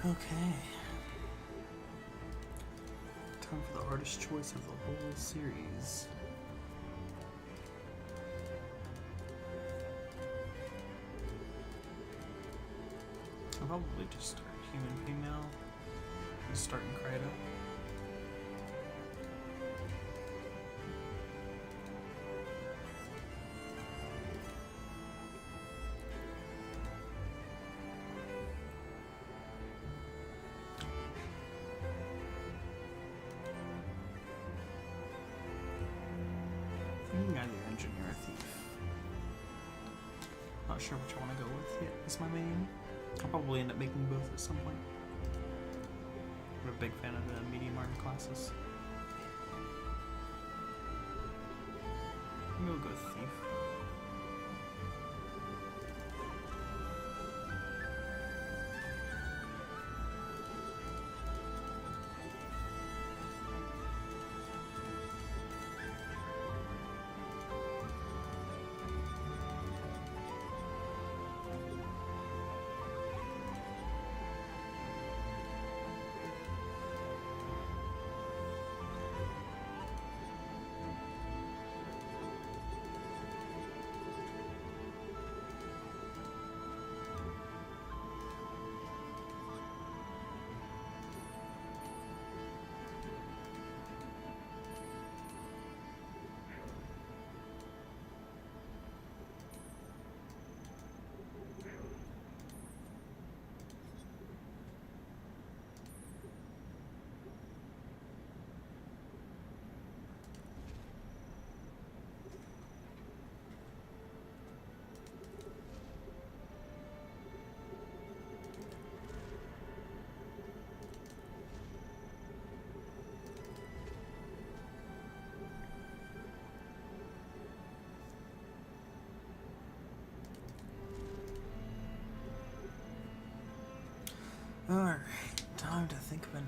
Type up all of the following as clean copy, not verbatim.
Okay. Time for the hardest choice of the whole series. I'll probably just start human female. Just start in Kryta. Either engineer or thief. Not sure which I want to go with yet. Is my main. I'll probably end up making both at some point. I'm a big fan of the medium armor classes. Maybe we'll go with thief. Alright, time to think of a name.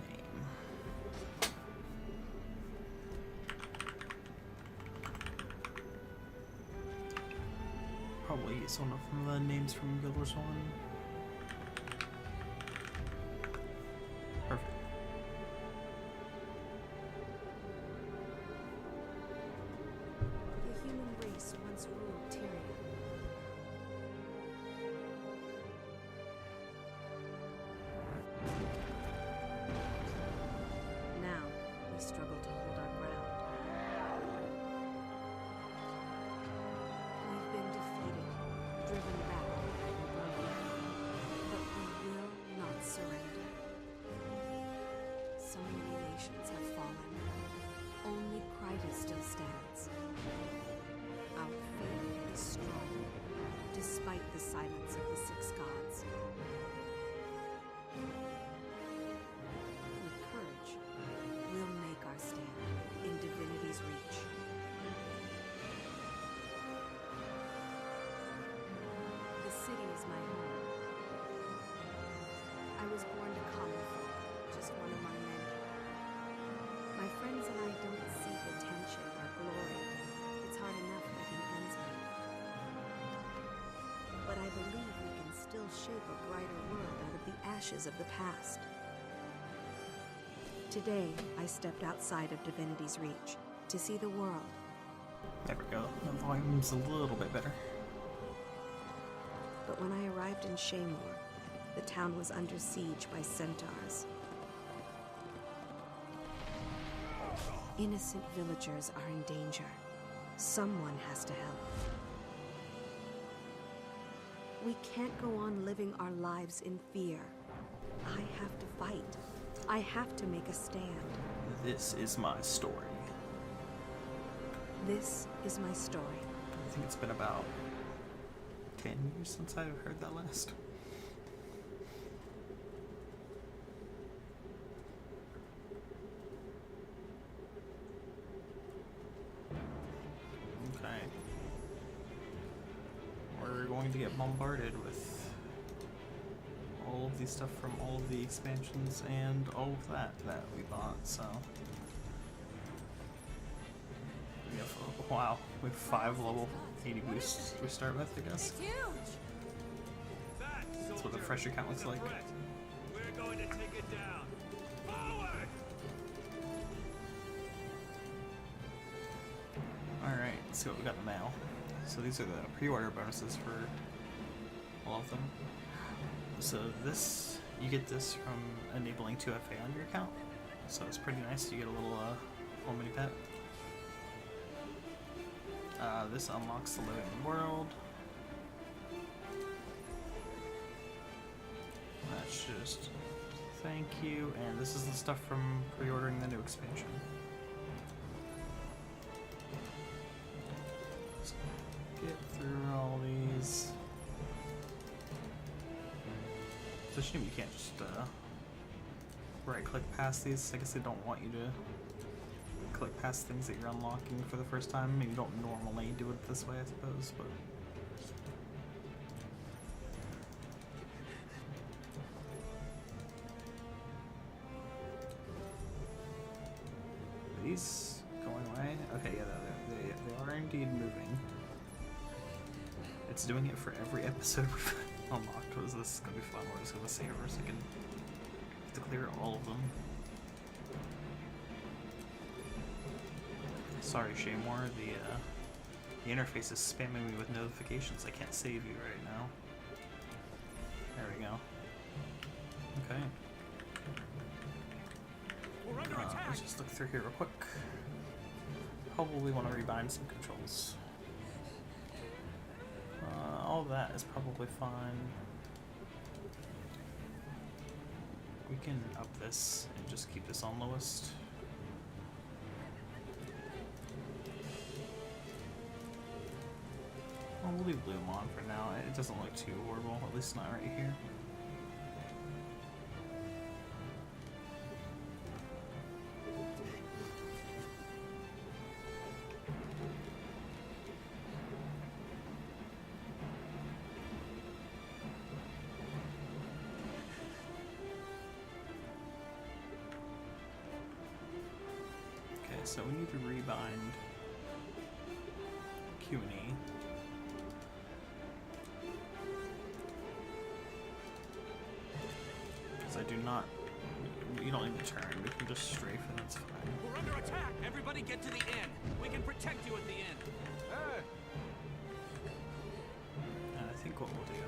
Probably use one of the names from Guild Wars 1. Perfect. The human race once ruled Tyrion. Now, we struggle to hold our ground. We've been defeated, driven back, and broken. But we will not surrender. So many nations have fallen. Only Kryta still stands. Our faith is strong, despite the silence of the Six Gods. With courage, we'll make our stand in Divinity's reach. The city is my home. I was born to common folk, just one among many. My friends and I don't seek attention or glory. It's hard enough making ends meet. But I believe we can still shape a brighter world out of the ashes of the past. Today, I stepped outside of Divinity's reach to see the world. There we go. The volume's a little bit better. But when I arrived in Shaymore, the town was under siege by centaurs. Innocent villagers are in danger. Someone has to help. We can't go on living our lives in fear. I have to fight. I have to make a stand. This is my story. This is my story. I think it's been about 10 years since I've heard that last. Okay. We're going to get bombarded with all of the stuff from all of the expansions and all of that we bought, so. We have, wow, we have 5 level 80 boosts we start with, I guess. That's what the fresh account looks like. We're going to down. Forward! Alright, let's see what we got in the mail. So these are the pre-order bonuses for all of them. So this, you get this from enabling 2FA on your account. So it's pretty nice. You get a little full mini pet. This unlocks the living world. That's just thank you, and this is the stuff from pre-ordering the new expansion. Let's get through all these. It's a shame you can't just right-click past these. I guess they don't want you to click past things that you're unlocking for the first time. I mean, you don't normally do it this way, I suppose, but are these going away? Okay, yeah, they are indeed moving. It's doing it for every episode we've unlocked. Was this gonna be fun? We're just gonna save for a second to clear all of them. Sorry, Shaymore, the interface is spamming me with notifications. I can't save you right now. There we go. Okay. We're under attack. Let's just look through here real quick. Probably want to rebind some controls. All that is probably fine. We can up this and just keep this on lowest. Well, we'll leave Bloom on for now. It doesn't look too horrible, at least not right here. Okay, so we need to rebind Q&E. I do not. You don't need to turn. We can just strafe and it's fine. We're under attack. Everybody get to the inn. We can protect you at the inn. Hey. And I think what we'll do.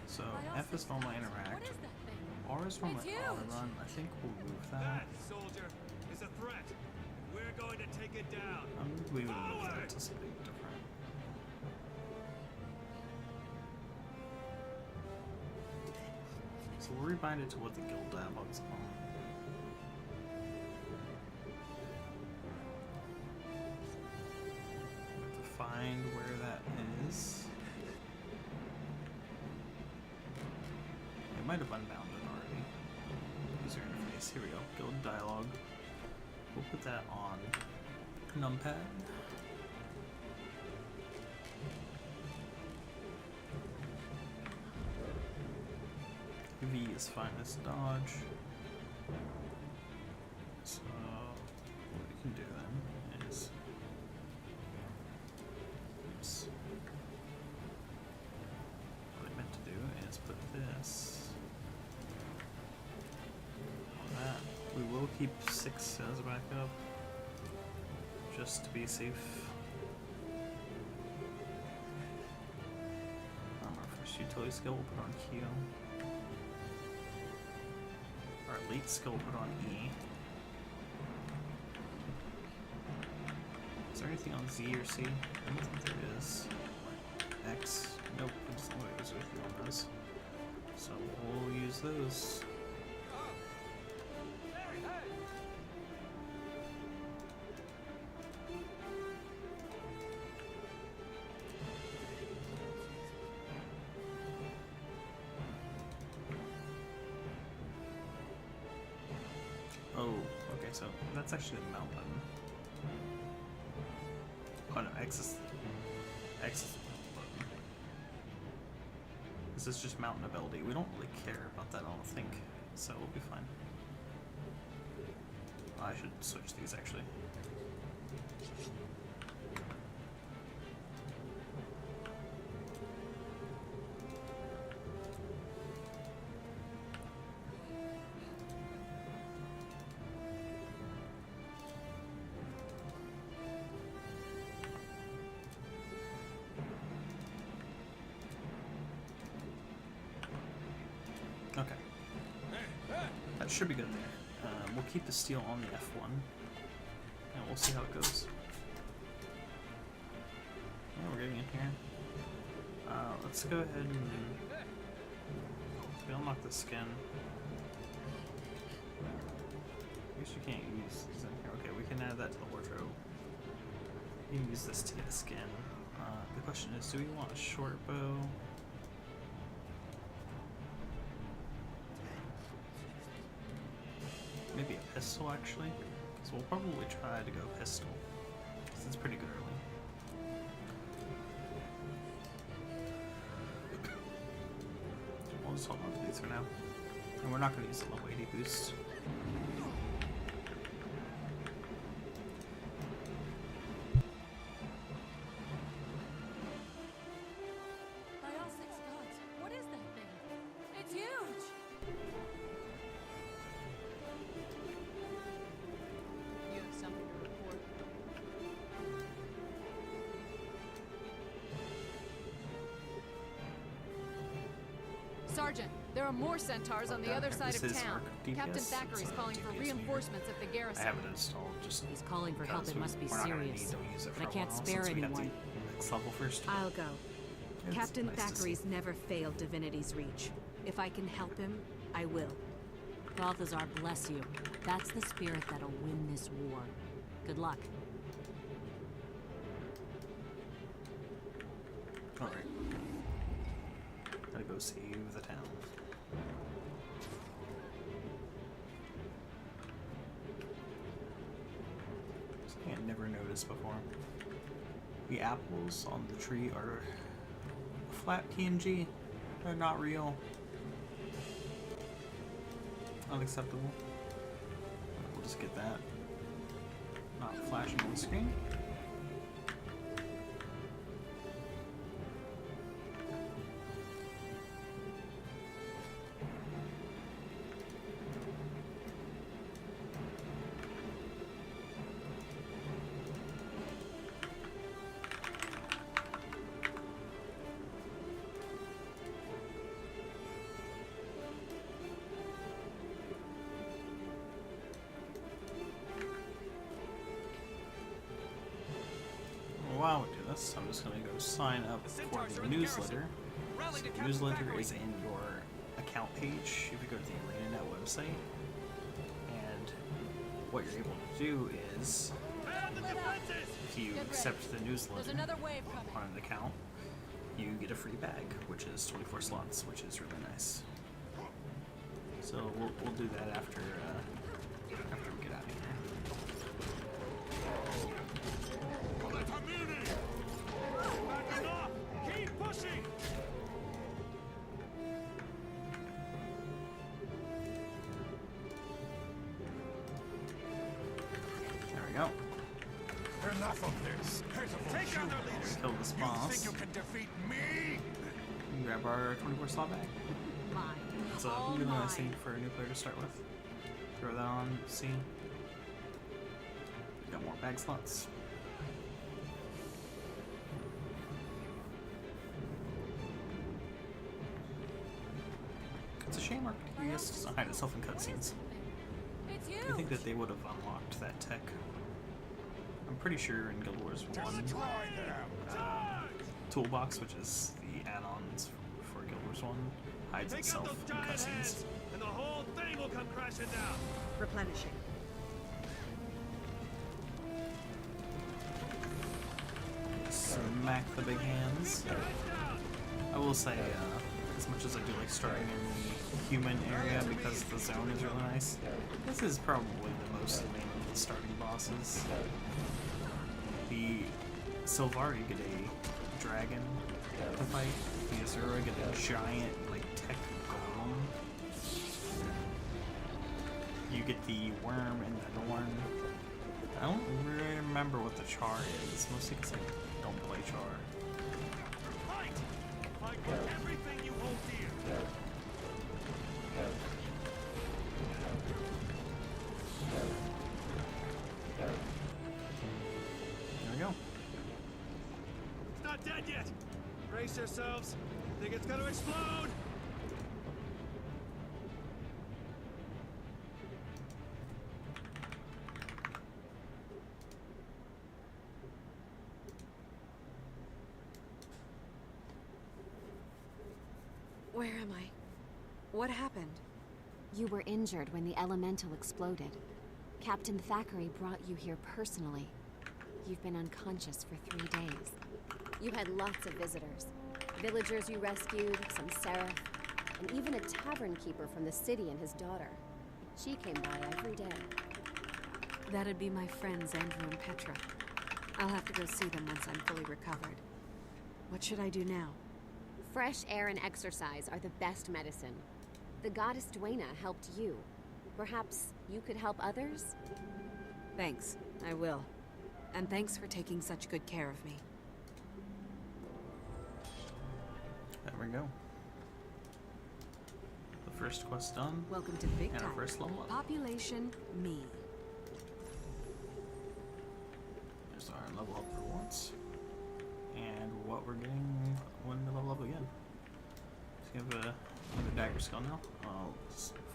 So F is normal interact. R is normal auto run. I think we'll move that. That, soldier, is a threat. We're going to take it down. We would move that to something different. So we'll rebind it to what the guild dialogue's on. We have to find where that is. It might have unbounded already. User interface. Here we go. Guild dialogue. We'll put that on numpad. V is fine as dodge. So what we can do then is, oops. What I meant to do is put this on that. We will keep 6 as backup, just to be safe. Our first utility skill we'll put on Q. Our elite skill we'll put on E. Is there anything on Z or C? I don't think there is. X. Nope, it doesn't look like there's anything on those. So we'll use those. Oh, okay, so that's actually the mountain. Oh no, X is the button. This is just mountain ability. We don't really care about that, I don't think. So we'll be fine. I should switch these actually. Okay. That should be good there. We'll keep the steel on the F1, and we'll see how it goes. Yeah, we're getting in here. Let's go ahead and unlock the skin. I guess you can't use these in here. Okay, we can add that to the wardrobe. You can use this to get skin. The question is, do we want a short bow? Maybe a pistol, actually? Because we'll probably try to go pistol. Because it's pretty good early. We'll just hold on to these for now. And we're not going to use the level 80 boost. By all six gods, what is that thing? It's huge! You have something to report? Sergeant, there are more centaurs on the other side of This is town. Arc DPS. Captain Thackeray's It's a calling for DPS reinforcements at the I garrison. have it installed just He's calling for help. because It must be we're not gonna serious. need to use it for But I a can't while, spare since we have anyone. the next level first. I'll go. It's Captain nice to see. Thackeray's never failed Divinity's reach. If I can help him, I will. Balthazar, bless you. That's the spirit that'll win this war. Good luck. Alright. Gotta go save the town. Something I never noticed before. The apples on the tree are flat PNG. They're not real. Unacceptable. We'll just get that. Not flashing on the screen. While we do this, I'm just going to go sign up for the newsletter. So the newsletter is in your account page if you go to the ArenaNet website. And what you're able to do is, if you accept the There's newsletter another wave coming. on an account, you get a free bag, which is 24 slots, which is really nice. So we'll do that after after we get out of here. Keep pushing! There we go. Enough of this. Take out their leader! Kill this You boss. think you can defeat me? And grab our 24 slot bag. Mine. It's a All really nice mine. thing for a new player to start with. Throw that on, see. Got more bag slots. It's a shame RTS doesn't hide itself in cutscenes. It's I huge! think that they would have unlocked that tech. I'm pretty sure in Guild Wars 1, Try them. Toolbox, which is the add-ons for Guild Wars 1, hides Take out itself those in giant cutscenes. heads, and the whole thing will come crashing down! Replenishing. Smack the big hands. Heads down! I will say, as much as I do like starting in the human area because the zone is really nice, this is probably the most lame of the starting bosses. The Sylvari get a dragon to fight, the Azura get a giant, like, tech golem. You get the worm and the Norn. I don't really remember what the char is, mostly because I don't play char. Fight! Fight for everything you hold dear! There we go. It's not dead yet! Brace yourselves! Think it's gonna explode! Where am I? What happened? You were injured when the elemental exploded. Captain Thackeray brought you here personally. You've been unconscious for 3 days. You had lots of visitors. Villagers you rescued, some seraph, and even a tavern keeper from the city and his daughter. She came by every day. That'd be my friends Andrew and Petra. I'll have to go see them once I'm fully recovered. What should I do now? Fresh air and exercise are the best medicine. The goddess Dwayna helped you. Perhaps you could help others? Thanks, I will. And thanks for taking such good care of me. There we go. The first quest done. Welcome to Big And our Time. first level up. Population, me. There's our level up rewards. And what we're getting when we level up again. Let's give another dagger skill now.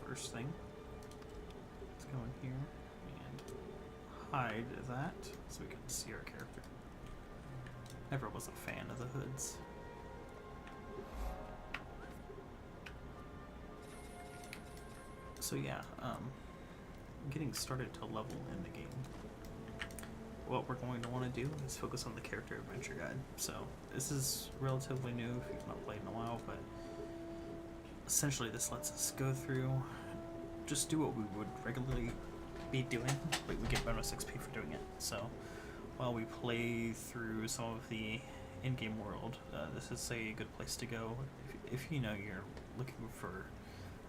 First thing. Let's go in here and hide that so we can see our character. Never was a fan of the hoods. So yeah, getting started to level in the game. What we're going to want to do is focus on the character adventure guide. So this is relatively new if you've not played in a while, but essentially this lets us go through, just do what we would regularly be doing, but we get bonus XP for doing it. So while we play through some of the in-game world, this is a good place to go if you know you're looking for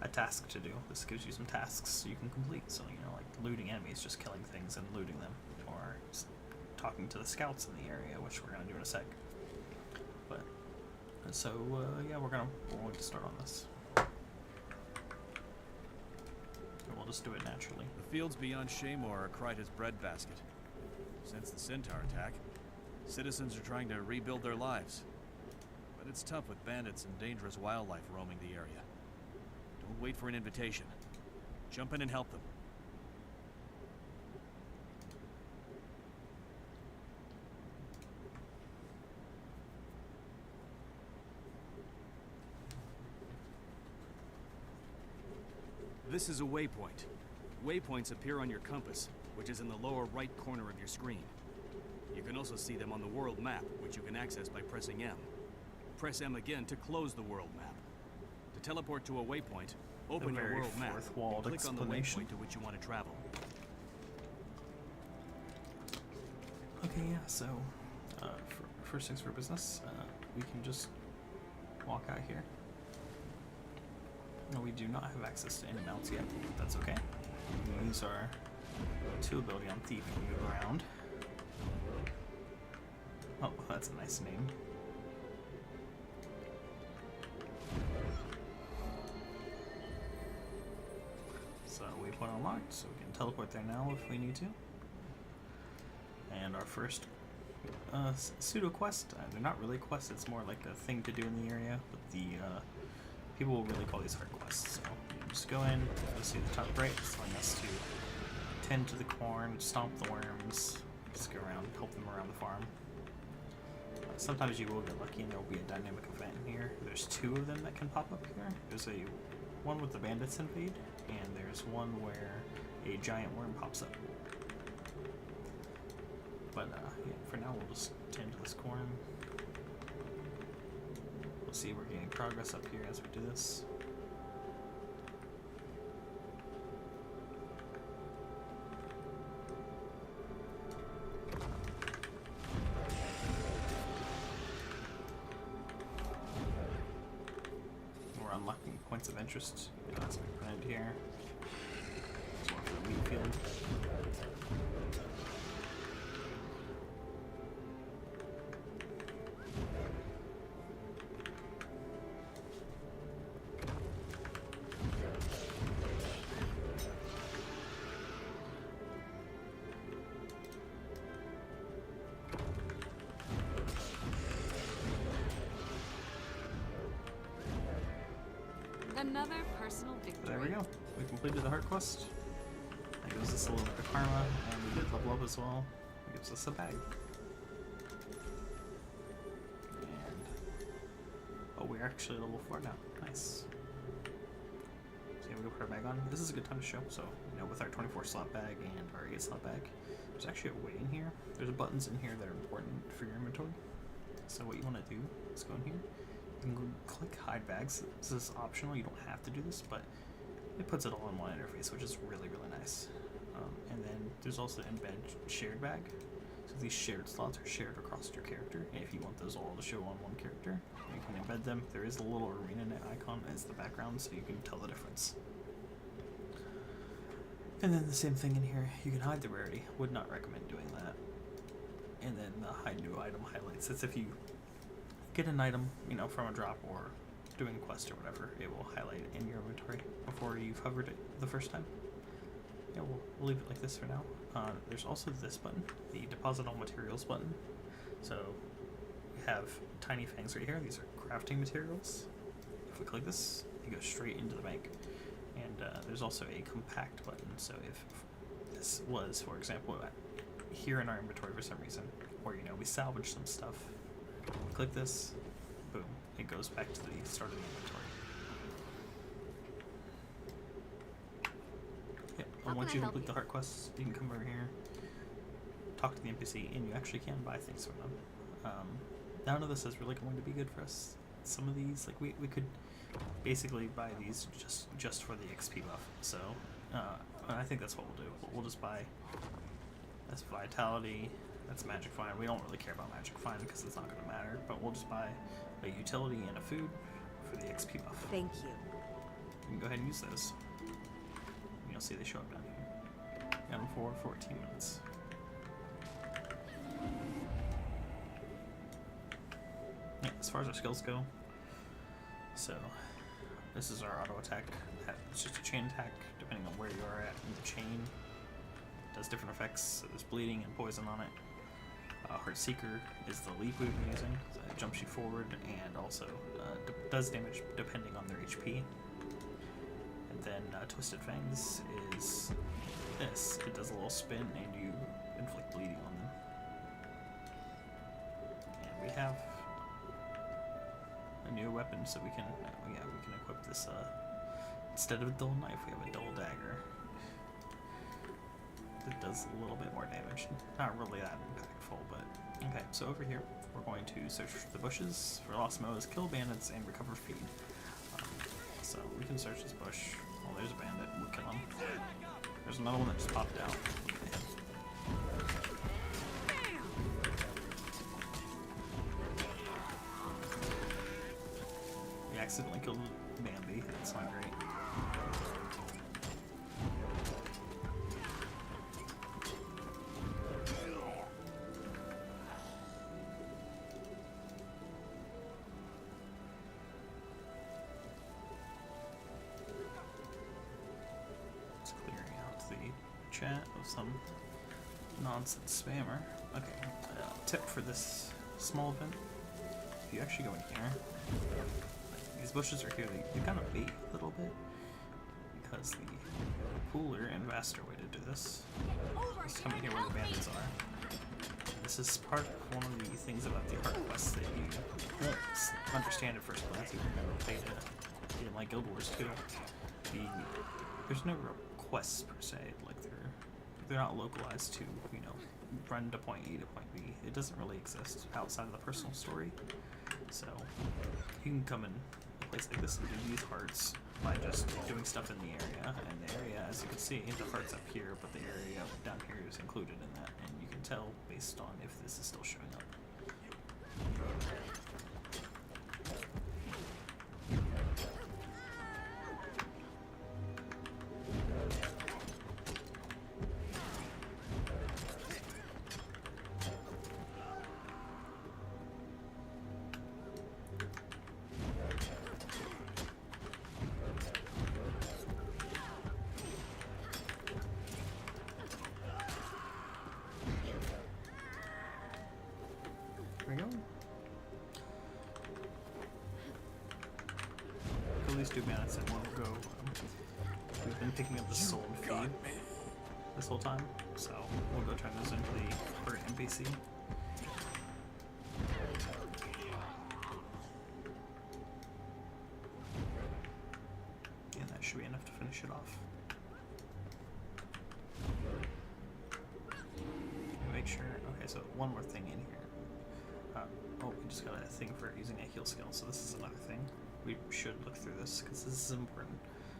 a task to do. This gives you some tasks you can complete. So, you know, like looting enemies, just killing things and looting them, or talking to the scouts in the area, which we're gonna do in a sec. But so yeah, we're going to start on this. And we'll just do it naturally. The fields beyond Shaymore are Kryta's breadbasket. Since the Centaur attack, citizens are trying to rebuild their lives. But it's tough with bandits and dangerous wildlife roaming the area. Don't wait for an invitation. Jump in and help them. This is a waypoint. Waypoints appear on your compass, which is in the lower right corner of your screen. You can also see them on the world map, which you can access by pressing M. Press M again to close the world map. To teleport to a waypoint, open your very world map fourth-walled and click on the explanation. waypoint to which you want to travel. Okay, yeah, so first things for business, we can just walk out here. No, we do not have access to any mounts yet, but that's okay. We use our 2 ability on Thief and move around. Oh, that's a nice name. So waypoint unlocked, so we can teleport there now if we need to. And our first pseudo quest, they're not really quests, it's more like a thing to do in the area, but the people will really call these hard quests. So you just go in, you'll see the top right, it's telling us to tend to the corn, stomp the worms, just go around, help them around the farm. Sometimes you will get lucky and there will be a dynamic event in here. There's 2 of them that can pop up here. There's one with the bandits invade, and there's one where a giant worm pops up. But yeah, for now we'll just tend to this corn. We'll see we're gaining progress up here as we do this. We're unlocking points of interest as we printed here. There's one for the wheat field. Another personal victory. There we go. We completed the heart quest. That gives us a little bit of karma, and we did level up as well. It gives us a bag. And oh, we are actually level 4 now. Nice. So yeah, we go put our bag on. This is a good time to show. So, you know, with our 24 slot bag and our 8 slot bag, there's actually a way in here. There's buttons in here that are important for your inventory. So what you want to do is go in here. You can go click hide bags. This is optional. You don't have to do this, but it puts it all in one interface, which is really, really nice. And then there's also the embed shared bag. So these shared slots are shared across your character, and if you want those all to show on one character, you can embed them. There is a little ArenaNet icon as the background, so you can tell the difference. And then the same thing in here, you can hide the rarity. Would not recommend doing that. And then the hide new item highlights. That's if you get an item, you know, from a drop or doing a quest or whatever, it will highlight it in your inventory before you've hovered it the first time. Yeah, we'll leave it like this for now. There's also this button, the deposit all materials button. So we have tiny fangs right here. These are crafting materials. If we click this, you go straight into the bank. And there's also a compact button. So if this was, for example, here in our inventory for some reason, or, you know, we salvage some stuff, we click this, boom, it goes back to the start of the inventory. And once you complete the heart quests, you can come over here, talk to the NPC, and you actually can buy things from them. None of this is really going to be good for us. Some of these, like we could basically buy these just for the XP buff. So I think that's what we'll do. We'll just buy. That's Vitality. That's Magic Find. We don't really care about Magic Find because it's not going to matter. But we'll just buy a utility and a food for the XP buff. Thank you. You can go ahead and use those. You'll see they show up down here. Got them for 14 minutes. Yeah, as far as our skills go, so this is our auto attack. It's just a chain attack, depending on where you are at in the chain. It does different effects. So there's bleeding and poison on it. Heart Seeker is the leap we've been using. So it jumps you forward and also does damage depending on their HP. And then Twisted Fangs is this. It does a little spin and you inflict bleeding on them. And we have a new weapon, so we can equip this. Instead of a dull knife, we have a dull dagger. It does a little bit more damage. Not really that impactful, but okay. So over here, we're going to search the bushes for lost moes, kill bandits, and recover feed. So we can search this bush. Oh, there's a bandit. We'll kill him. There's another one that just popped out. We accidentally killed Bambi. That's not great. Chat of some nonsense spammer. Okay, tip for this small event: if you actually go in here, these bushes are here. They kind of bait a little bit because the cooler and faster way to do this is come in here where the bandits are. This is part of one of the things about the heart quests that you won't understand at first glance. You never played it in like Guild Wars 2. There's no real quests per se. Like they're not localized to, you know, run to point A to point B. It doesn't really exist outside of the personal story. So you can come in a place like this and do these hearts by just doing stuff in the area. And the area, as you can see, the heart's up here, but the area down here is included in that. And you can tell based on if this is still showing up. There we go. Kill these two bandits and we'll go. We've been picking up the soul feed this whole time, so we'll go turn those into the heart NPC. should be enough to finish it off. Make sure. Okay, so one more thing in here. Oh, we just got a thing for using a heal skill, so this is another thing. We should look through this because this is important.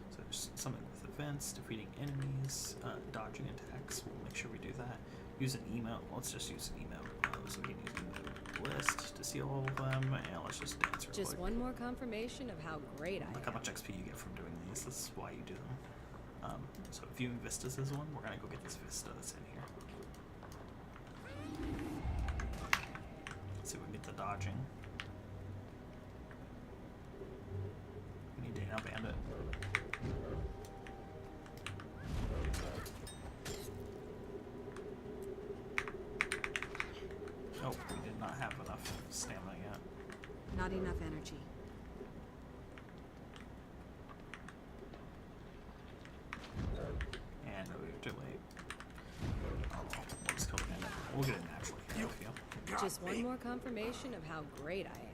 So there's something with events, defeating enemies, dodging attacks. We'll make sure we do that. Use an emote. Let's just use an emote. So we can use the list to see all of them, and let's just dance real Just quick. one more confirmation of how great I Look am. how much XP you get from doing these. This is why you do them. So viewing vistas is one. We're gonna go get this vista that's in here. Let's see if we can get the dodging. We need Dana Bandit. Oh, we did not have enough stamina yet. Not enough energy. And we were too late. Oh, we'll just kill the bandit. We'll get it naturally. I feel. Just one more confirmation of how great I am.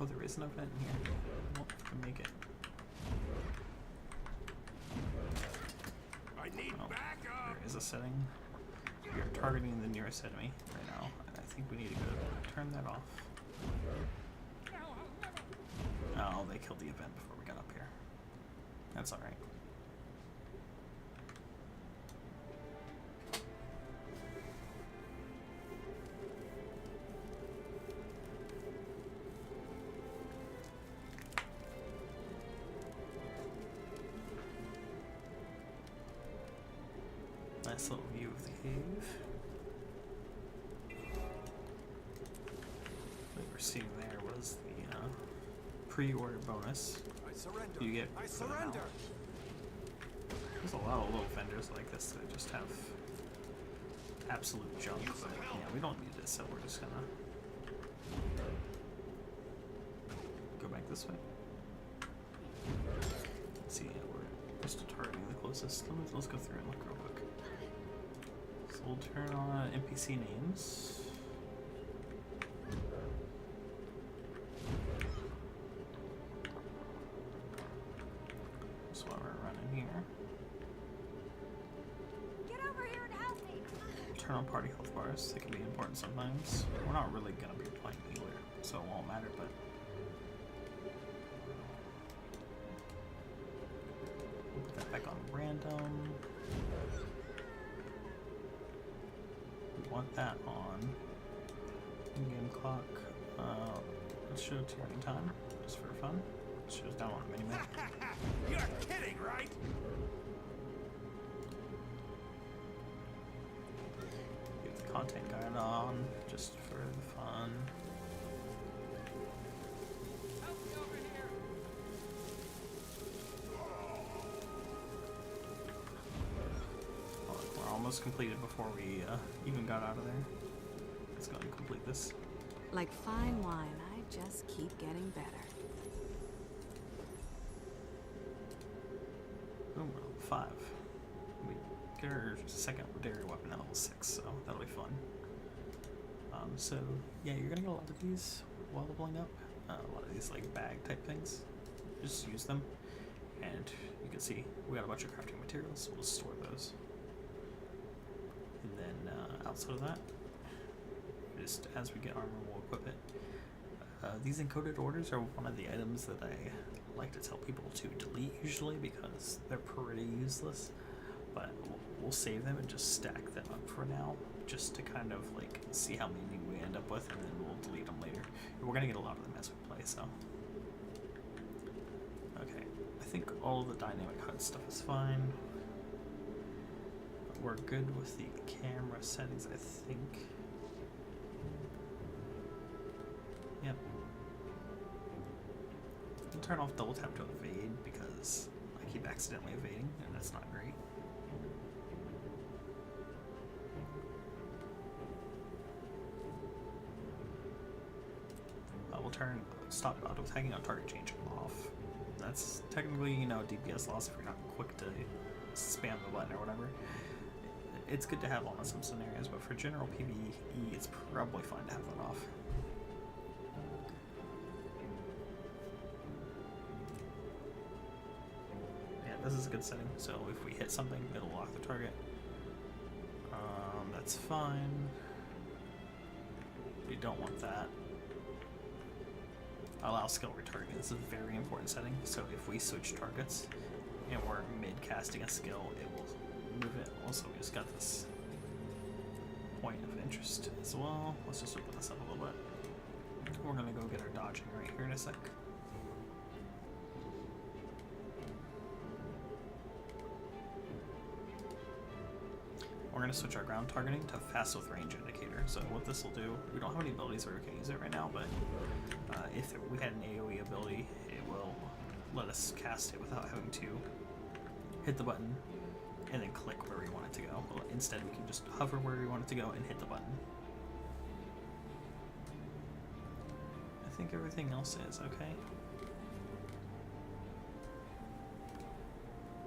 Oh, there is an event in here. Well, we can make it. I need Oh, backup. there is a setting. We are targeting the nearest enemy right now. And I think we need to go turn that off. Oh, they killed the event before we got up here. That's alright. Nice little view of the cave. What we're seeing there was the pre-order bonus I surrender. you get I for the surrender. mount. There's a lot of little vendors like this that just have absolute junk, but yeah, we don't need this, so we're just gonna go back this way. Let's see, yeah, we're still targeting the closest. Let's go through and look real quick. So we'll turn on NPC names. That's why we're running here. Get over here and help me! Turn on party health bars. They can be important sometimes. We're not really gonna be playing healer, so it won't matter, but we'll put that back on random. We want that on in-game clock. Let's show turning time, just for fun. It shows down on a mini map. You're kidding, right? Leave the content guide on, just for the fun. Oh, look, we're almost completed before we even got out of there. Let's go and complete this. Like fine wine, I just keep getting better. Oh, well, 5. We get our second dairy weapon at level 6, so that'll be fun. So yeah, you're gonna get a lot of these while leveling up. A lot of these like bag type things. Just use them, and you can see we got a bunch of crafting materials. So we'll store those. And then outside of that, just as we get armor, we'll equip it. These encoded orders are one of the items that I like to tell people to delete usually because they're pretty useless. But we'll save them and just stack them up for now, just to kind of like see how many we end up with, and then we'll delete them later. And we're gonna get a lot of them as we play, so. Okay, I think all the dynamic HUD stuff is fine. We're good with the camera settings, I think. Yep. I'll turn off double tap to evade because I keep accidentally evading, and that's not great. We'll turn stop auto tagging on target change off. That's technically, you know, DPS loss if you're not quick to spam the button or whatever. It's good to have on in some scenarios, but for general PvE, it's probably fine to have that off. Yeah, this is a good setting. So if we hit something, it'll lock the target. That's fine. We don't want that. Allow skill retargeting. This is a very important setting. So if we switch targets and we're mid casting a skill, it will move it. Also, we just got this point of interest as well. Let's just open this up a little bit. We're gonna go get our dodging right here in a sec. We're going to switch our ground targeting to fast with range indicator. So what this will do, we don't have any abilities where we can use it right now, but if we had an AoE ability, it will let us cast it without having to hit the button and then click where we want it to go. Well, instead, we can just hover where we want it to go and hit the button. I think everything else is okay.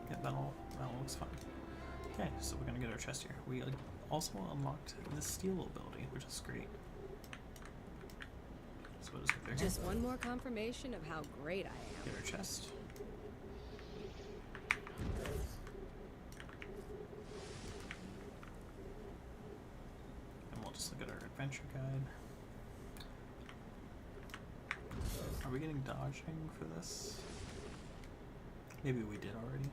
Yeah, that all looks fine. Okay, so we're gonna get our chest here. We also unlocked the steel ability, which is great. So we'll just get there. Just one more confirmation of how great I am. Get our chest. And we'll just look at our adventure guide. Are we getting dodging for this? Maybe we did already.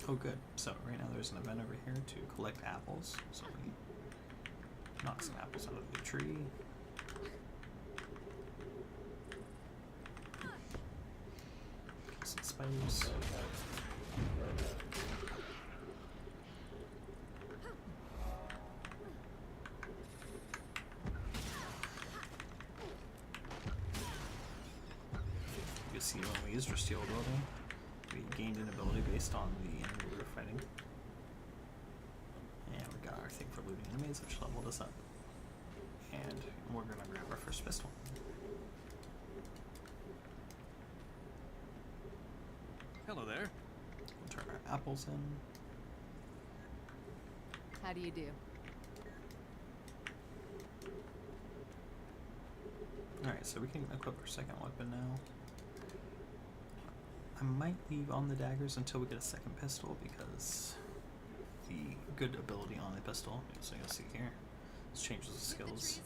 Oh good, so right now there's an event over here to collect apples, so we knock some apples out of the tree. Kill some spiders. You see when we used our steel ability, we gained an ability based on the enemy we were fighting. And we got our thing for looting enemies, which leveled us up. And we're gonna grab our first pistol. Hello there. We'll turn our apples in. How do you do? Alright, so we can equip our second weapon now. I might leave on the daggers until we get a second pistol because the good ability on the pistol, so you'll see here, this changes the skills.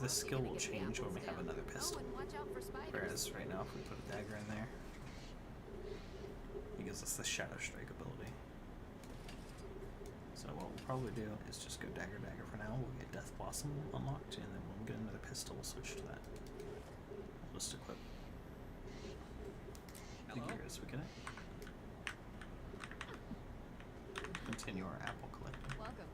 This skill will change when we have another pistol. Whereas right now, if we put a dagger in there, it gives us the Shadow Strike ability. So what we'll probably do is just go dagger for now. We'll get Death Blossom unlocked, and then when we get another pistol, we'll switch to that. We'll just equip the gear as we get it. Continue our apple collecting. Welcome.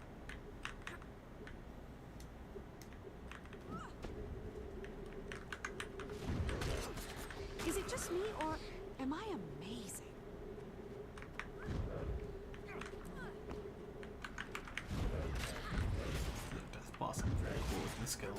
Is it just me, or am I amazing? The Death Blossom, very cool looking skill.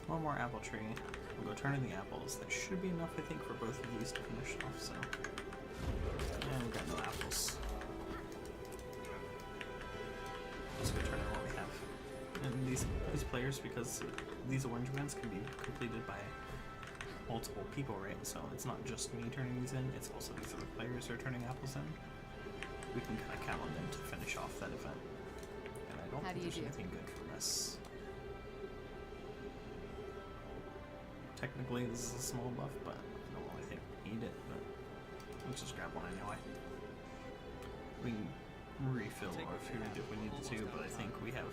One more apple tree. We'll go turn in the apples. That should be enough, I think, for both of these to finish off, so. And we got no apples. Let's go turn in what we have. And these players, because these orange events can be completed by multiple people, right? So it's not just me turning these in, it's also these other players who are turning apples in. We can kind of count on them to finish off that event. And I don't How think do you there's do? anything good from this. Technically, this is a small buff, but I don't really think we need it, but let's just grab one anyway. We can refill our food if we needed to, but I think we have...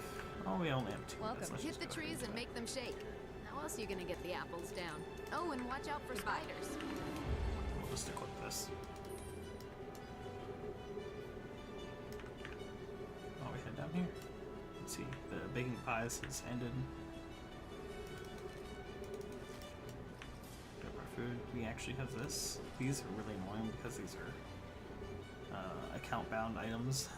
Oh, we only have 2 minutes. Let's Hit just the go ahead trees do and that. make them shake. How else are you gonna get the apples down? Oh, and watch out for spiders. We'll just equip this. Oh, we head down here. Let's see, the baking pies has ended. Got our food. We actually have this. These are really annoying because these are account bound items.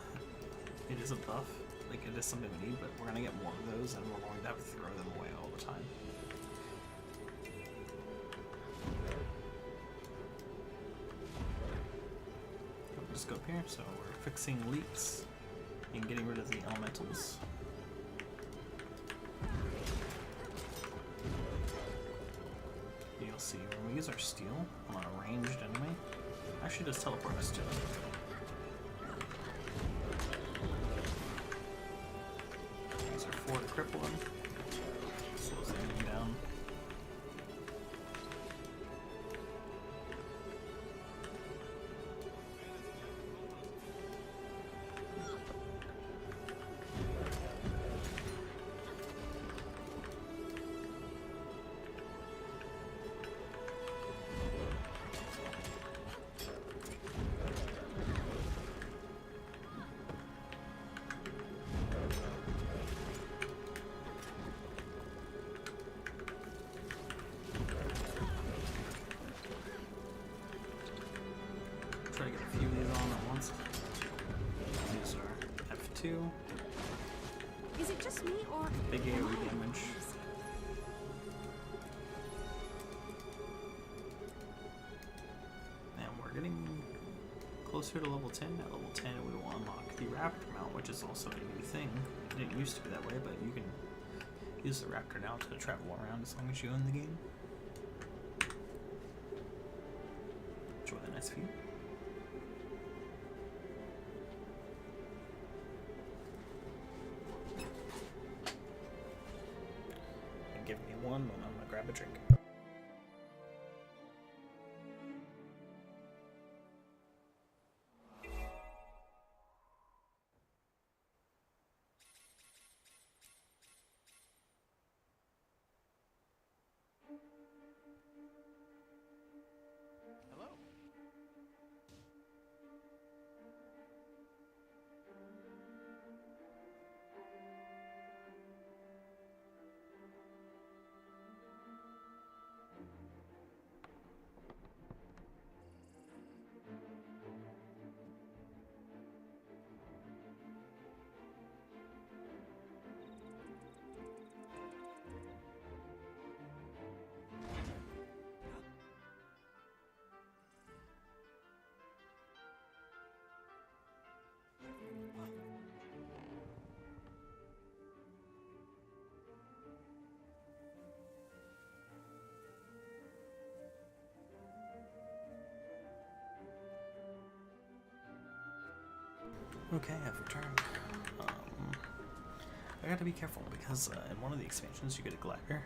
It is a buff, like it is something we need, but we're gonna get more of those and we're going to have to throw them away all the time. I'll just go up here, so we're fixing leaks and getting rid of the elementals. You'll see when we use our steel on a ranged enemy, actually does teleport us to it. Use our 4 to cripple him. Slows the enemy down. Try to get a few of these on at once. Use our F2. Is it just me, or Big AoE damage. And we're getting closer to level 10. At level 10 we will unlock the Raptor mount, which is also a new thing. It didn't used to be that way, but you can use the Raptor now to travel around as long as you own the game. Enjoy the nice view. And give me one moment, I'm gonna grab a drink. Hello. Okay, I've returned. I gotta be careful because in one of the expansions you get a glider,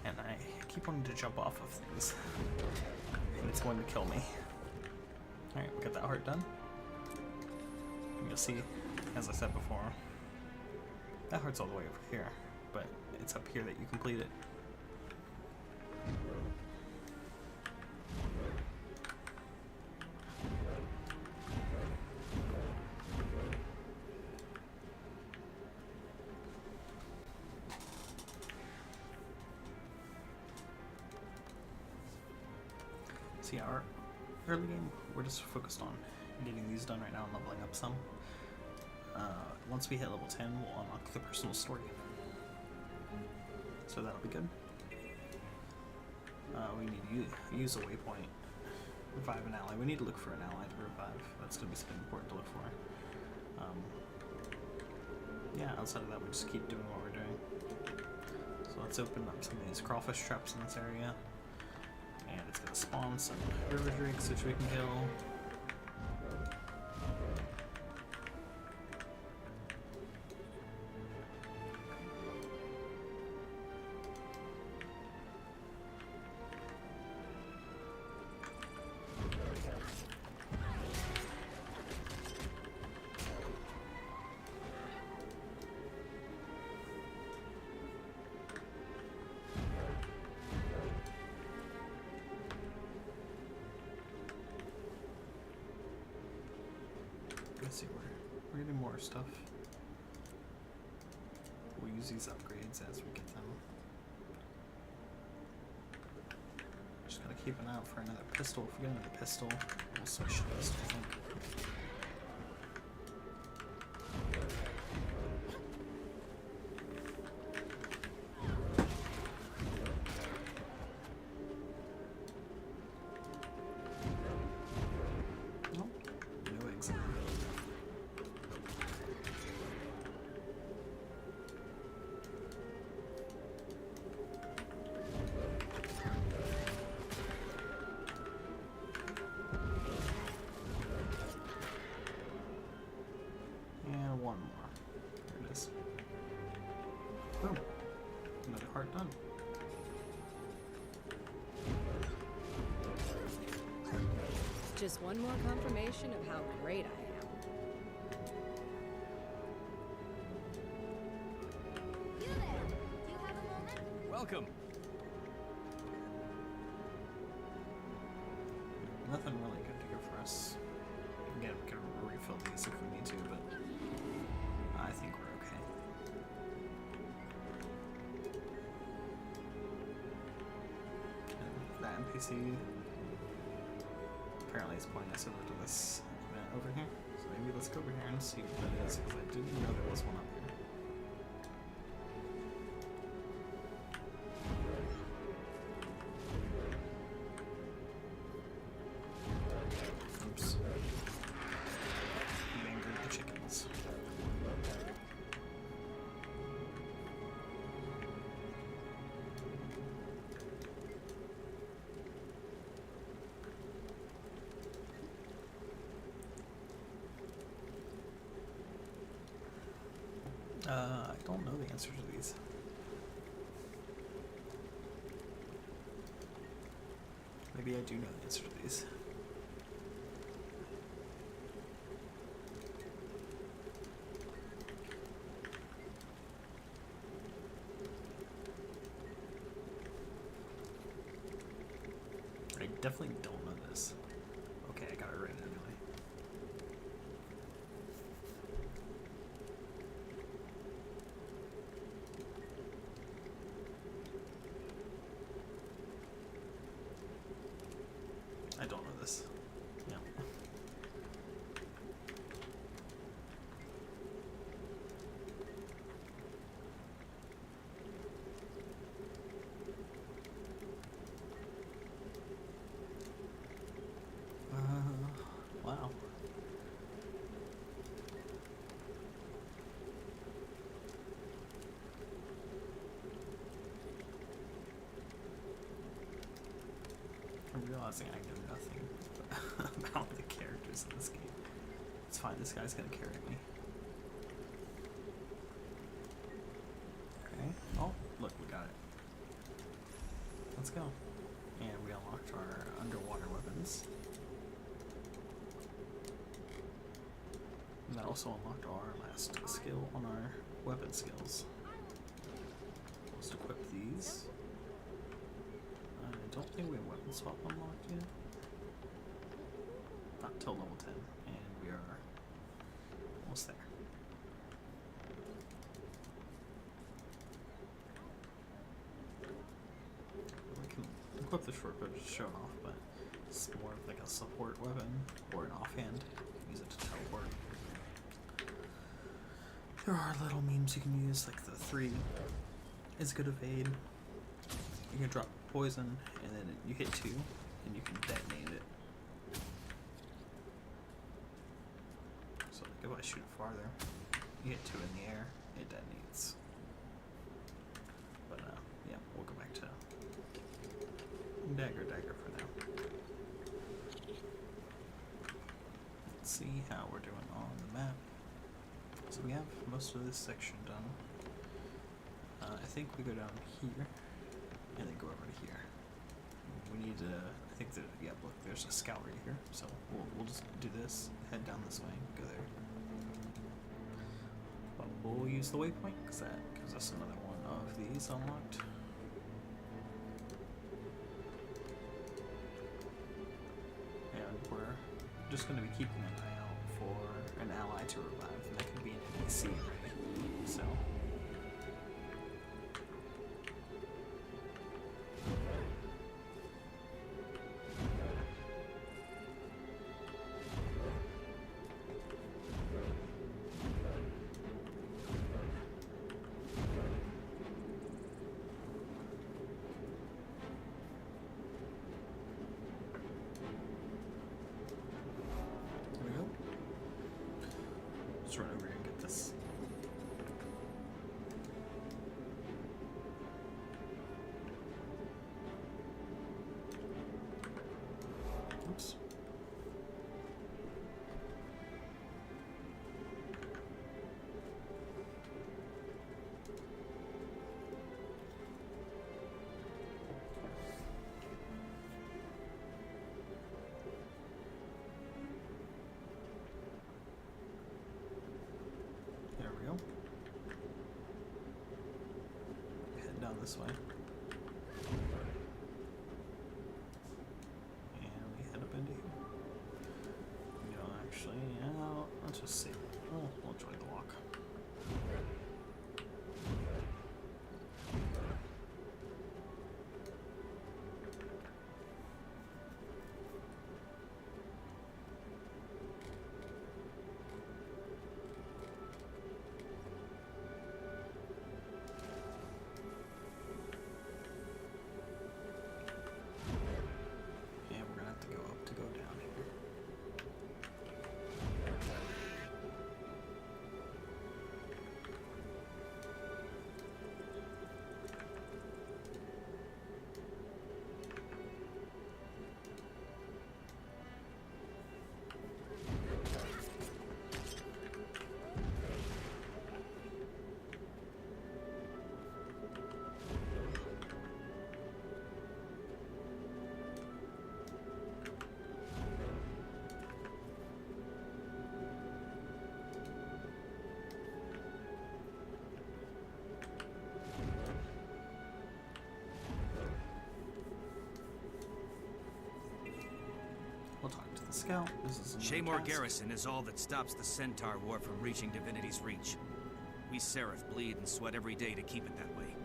and I keep wanting to jump off of things, and it's going to kill me. Alright, we got that heart done. And you'll see, as I said before, that heart's all the way over here, but it's up here that you complete it. So yeah, our early game, we're just focused on getting these done right now and leveling up some. Once we hit level 10, we'll unlock the personal story. So that'll be good. We need to use a waypoint, revive an ally. We need to look for an ally to revive. That's going to be something important to look for. Yeah, outside of that, we just keep doing what we're doing. So let's open up some of these crawfish traps in this area. And it's going to spawn some river drakes which we can kill. Let's see, we're getting more stuff. use these upgrades as we get them. Just gotta keep an eye out for another pistol. If we get another pistol, we'll switch to pistol, I think. No exit. And one more. There it is. Boom. Another heart done. Just one more confirmation of how great I am. You there? Do you have a moment? Welcome. Nothing really good to go for us. Again, we can refill these if we need to, but I think we're okay. And that NPC apparently is pointing us over to this event over here. So maybe let's go over here and see what that is, because I didn't know there was one up here. Oops. You angered the chickens. I don't know the answer to these. Maybe I do know the answer to these. I definitely don't know this. Okay, I got it right anyway. I don't know this. Yeah. Wow. I'm realizing I know nothing about the characters in this game. It's fine, this guy's gonna carry me. Okay. Oh, look, we got it. Let's go. And we unlocked our underwater weapons. And that also unlocked our last skill on our weapon skills. Let's equip these. I don't think we have weapon swap unlocked yet. Not till level 10, and we are almost there. We can equip the shortbow to show it off, but it's more of like a support weapon or an offhand. You can use it to teleport. There are little memes you can use, like the 3 is good evade. You can drop poison, and then you hit 2, and you can detonate it. So like if I shoot it farther, you hit 2 in the air, it detonates. But yeah, we'll go back to dagger for now. Let's see how we're doing on the map. So we have most of this section done. I think we go down here and then go over to here. We need to, I think that, yeah, look, there's a scout right here. So we'll just do this, head down this way, go there. But we'll use the waypoint because that gives us another one of these unlocked. And we're just going to be keeping an eye out for an ally to revive, and that could be an NPC, right? So down this way. And we head up into here. No, actually, yeah, let's just save it. We'll enjoy the walk. We'll talk to the scout. This is Shaymore Garrison is all that stops the Centaur War from reaching Divinity's reach. We Seraph bleed and sweat every day to keep it that way.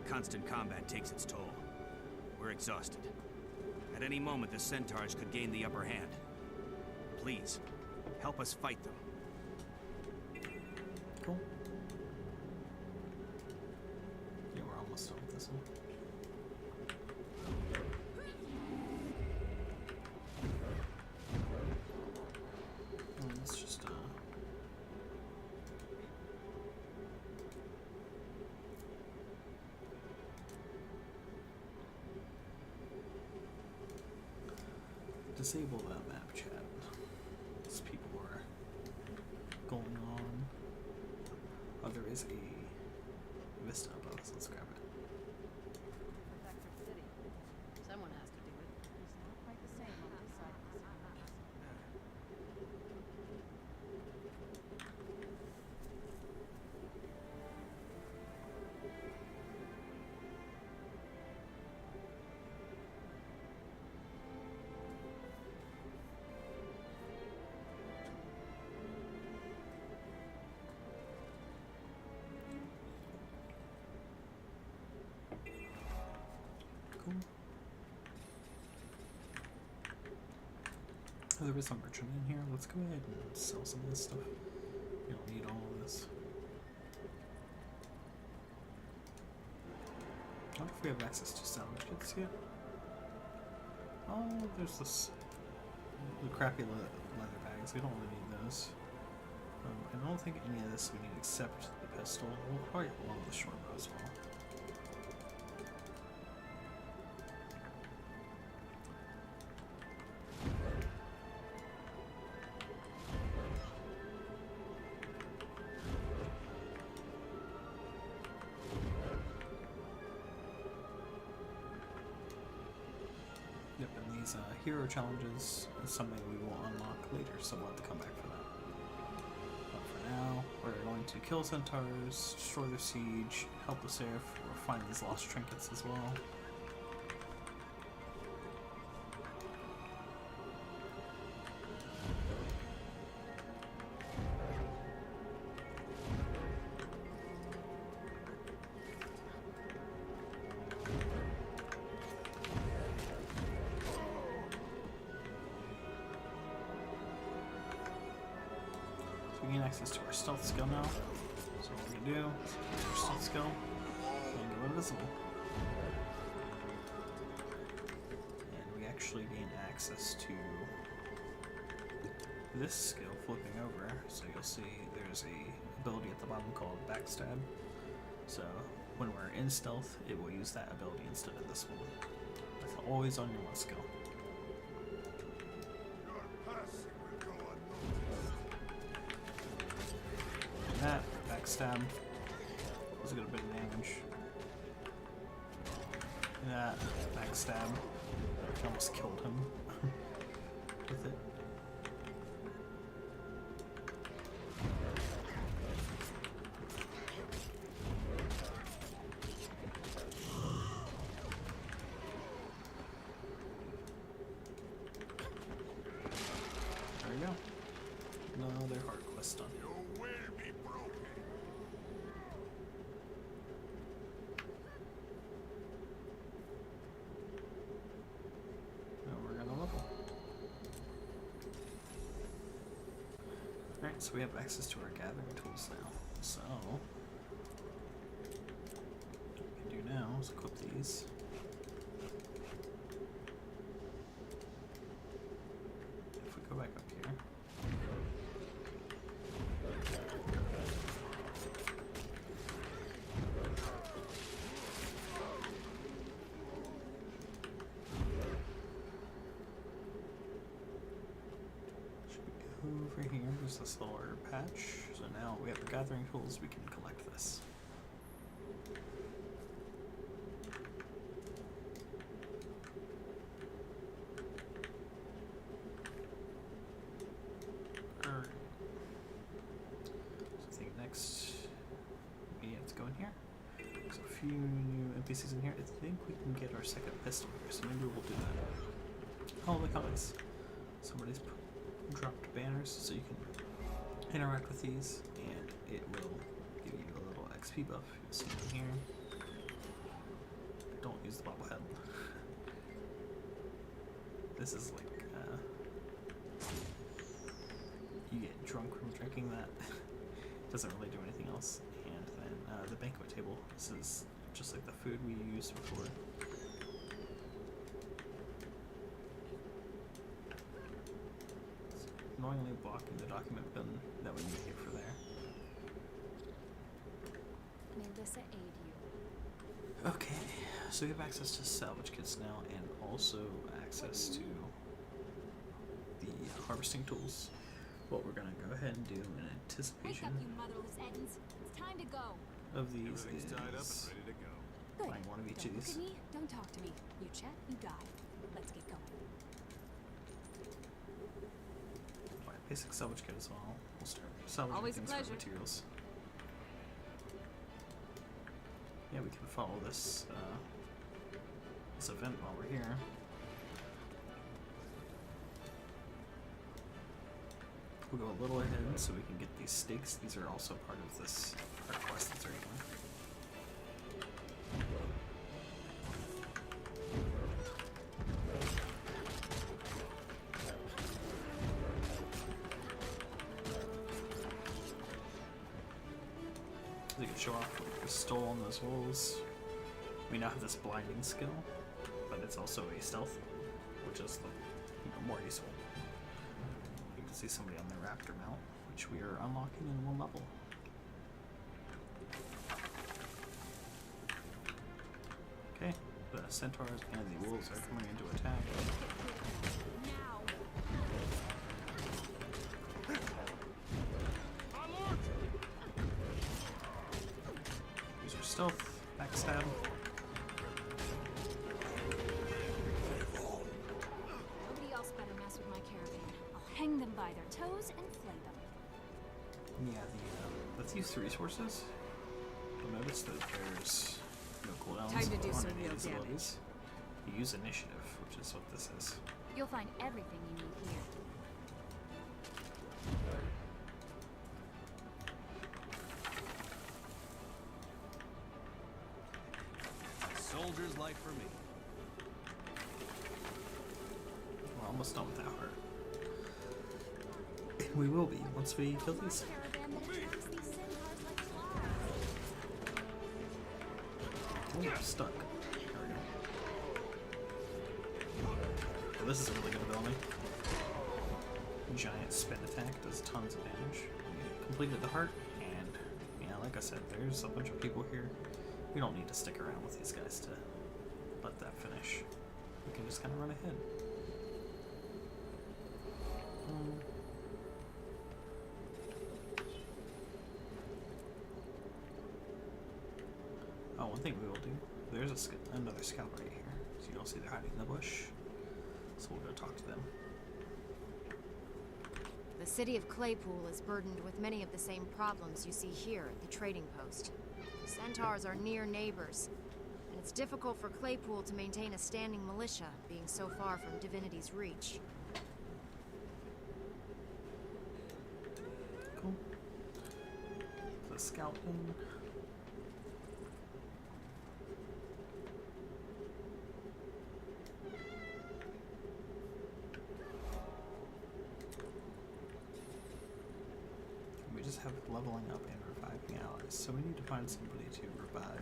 The constant combat takes its toll. We're exhausted. At any moment, the Centaurs could gain the upper hand. Please, help us fight them. Cool. Yeah, we're almost done with this one. Let's just disable that map chat. These people are going on. Oh, there is a Vista above us. Let's grab it. Someone has to do it. It's not quite the same on this side of the sea. Cool. Oh, there is a merchant in here. Let's go ahead and sell some of this stuff. We don't need all of this. I wonder if we have access to salvage kits yet. Oh, there's this. The crappy leather bags. We don't really need those. I don't think any of this we need except the pistol. We'll probably get one of the short bow as well. Yep, and these hero challenges is something we will unlock later, so we'll have to come back for that. But for now, we're going to kill centaurs, destroy their siege, help the Seraph, or find these lost trinkets as well. We gain access to our stealth skill now. So what we do is our stealth skill and go invisible. And we actually gain access to this skill flipping over. So you'll see there's a ability at the bottom called backstab. So when we're in stealth, it will use that ability instead of this one. That's always on your one skill. That backstab was a good bit of damage. That backstab, I almost killed him with it. so we have access to our gathering tools now. So what we can do now is equip these. If we go back up here. Over here, there's this little herb patch. So now we have the gathering tools, we can collect this. Alright. So I think next we have to go in here. There's a few new NPCs in here. I think we can get our second pistol here, so maybe we'll do that. Oh, look how nice. Somebody's dropped banners so you can interact with these, and it will give you a little XP buff. You'll see it here. Don't use the bobblehead. This is like you get drunk from drinking that. Doesn't really do anything else. And then the banquet table. This is just like the food we used before. Annoyingly blocking the document bin that we need here for there. May Alyssa aid you. Okay, so we have access to salvage kits now, and also access to the harvesting tools. What we're gonna go ahead and do in Wake anticipation up, you motherless Ettins. It's time to go. of these Everything's tied up and is ready to go. Good. buying one of each Don't of look these. at me. Don't talk to me. You check, you die. Let's get going. Buy a basic salvage kit as well. We'll start salvaging Always a things for pleasure. materials. Yeah, we can follow this this event while we're here. We'll go a little ahead so we can get these stakes. These are also part of this our quest that's right here. We can show off what we stole on those wolves. We now have this blinding skill, but it's also a stealth, which is more useful. You can see somebody on their raptor mount, which we are unlocking in one level. Okay, the centaurs and the wolves are coming into attack. Now. Use your stealth, backstab. Nobody else better mess with my caravan. I'll hang them by their toes and flay them. Yeah, the thieves' resources. You'll notice that there's no cooldowns Time to do on some any of real these damage. abilities. You use initiative, which is what this is. You'll find everything you need here. Soldier's life for me. We're almost done with that heart. And we will be once we kill these. Caravan that attracts these centaurs like flies. Oh, I'm stuck. There we go. Oh, this is a really good ability. Giant spin attack does tons of damage. We completed the heart, and yeah, like I said, there's a bunch of people here. We don't need to stick around with these guys to let that finish. We can just kind of run ahead. Oh, one thing we will do. There's another scout right here. So you'll see they're hiding in the bush. So we'll go talk to them. The city of Claypool is burdened with many of the same problems you see here at the trading post. Centaurs are near neighbors, and it's difficult for Claypool to maintain a standing militia, being so far from Divinity's reach. Cool. The scout in. have leveling up and reviving allies, so we need to find somebody to revive.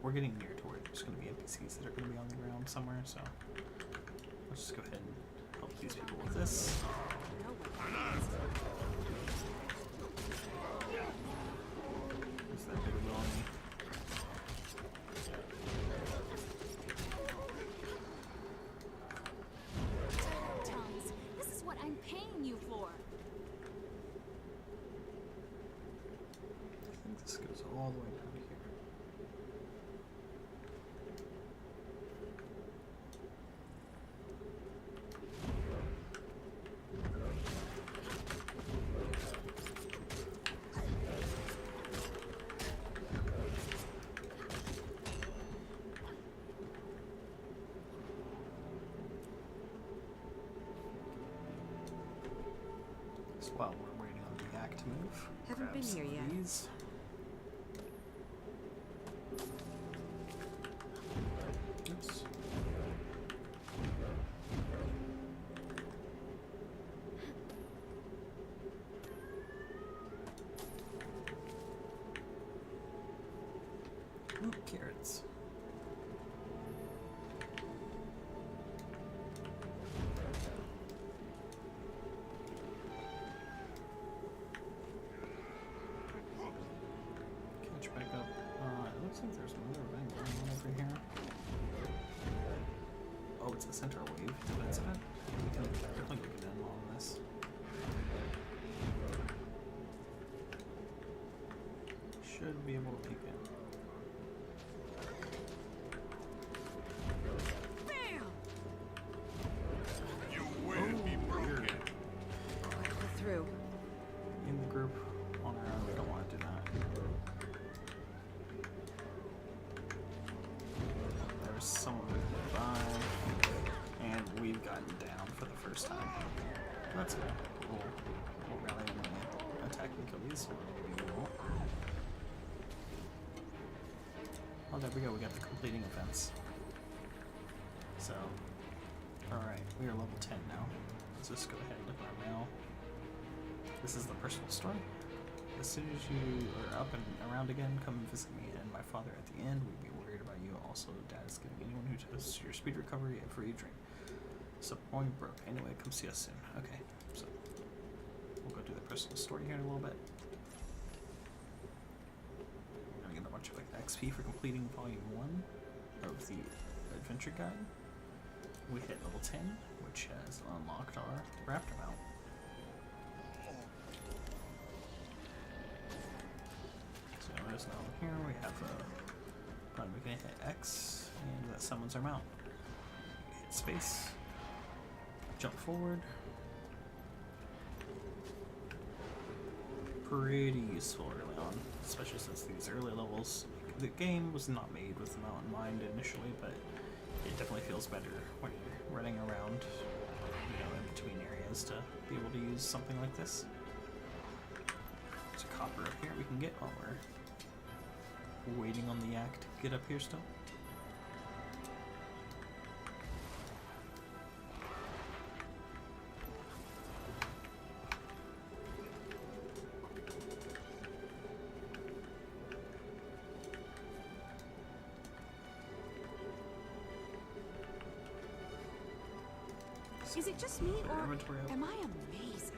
We're getting near to where there's going to be NPCs that are going to be on the ground somewhere, so let's just go ahead and help these people with this. Who's that big willing? Tongues, this is what I'm paying you for. I think this goes all the way down here. So while we're waiting on the yak to move, Haven't grab been some here of yet. these. Oops. Ooh, carrots. Catch back up. It looks like there's another event going on over here. Oh, it's a center wave defense event. We can definitely get in on this. Should be able to peek in. You will be broken. Go through. In the group on our own, we don't want to do that. There's someone nearby, and we've gotten down for the first time. That's good. We'll rally and attack and kill these. Oh, there we go. We got the completing events. So, alright, we are level 10 now. Let's just go ahead and look at our mail. This is the personal story. As soon as you are up and around again, come and visit me and my father at the end. We'd be worried about you. Also, Dad is giving anyone who tests your speed recovery a free drink. So, point broke. Anyway, come see us soon. Okay, so we'll go do the personal story here in a little bit. We're gonna get a bunch of like XP for completing volume 1 of the adventure guide. We hit level 10, which has unlocked our raptor mount. So there's now here we have we can hit X, and that summons our mount. Hit space, jump forward. Pretty useful early on, especially since these early levels, the game was not made with the mount in mind initially, but it definitely feels better when you're running around, in between areas to be able to use something like this. There's a copper up here we can get while we're waiting on the yak to get up here still. Is it just me, Put our or inventory up. am I amazing?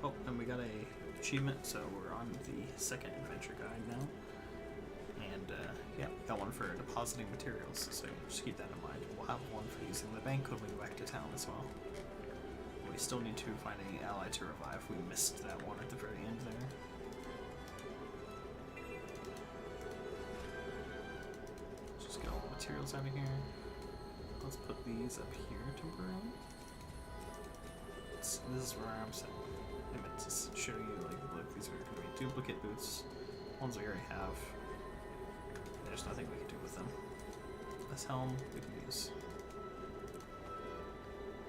Oh, and we got a achievement, so we're on the second adventure guide now. And yeah, got one for depositing materials, so just keep that in mind. We'll have one for using the bank when we go back to town as well. We still need to find any ally to revive. We missed that one at the very end there. Let's just get all the materials out of here. Let's put these up here temporarily. This is where I'm set. I meant to show you, look, these are going to be duplicate boots. Ones we already have. There's nothing we can do with them. This helm we can use.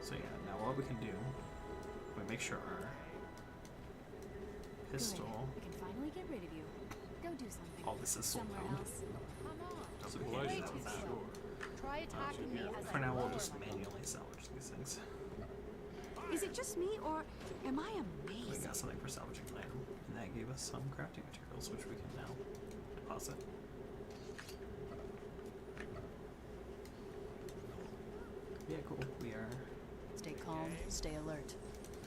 So yeah, now what we can do, we make sure our pistol. Good. We can finally get rid of you. Go do something. All this is soul somewhere bound. else. So we can't do that with that. Try attacking me as For I now, we'll lower just my manually salvage these things. Is it just me, or am I We amazing? got something for salvaging an item, and that gave us some crafting materials, which we can now deposit. Yeah, cool. We are Stay calm, stay alert.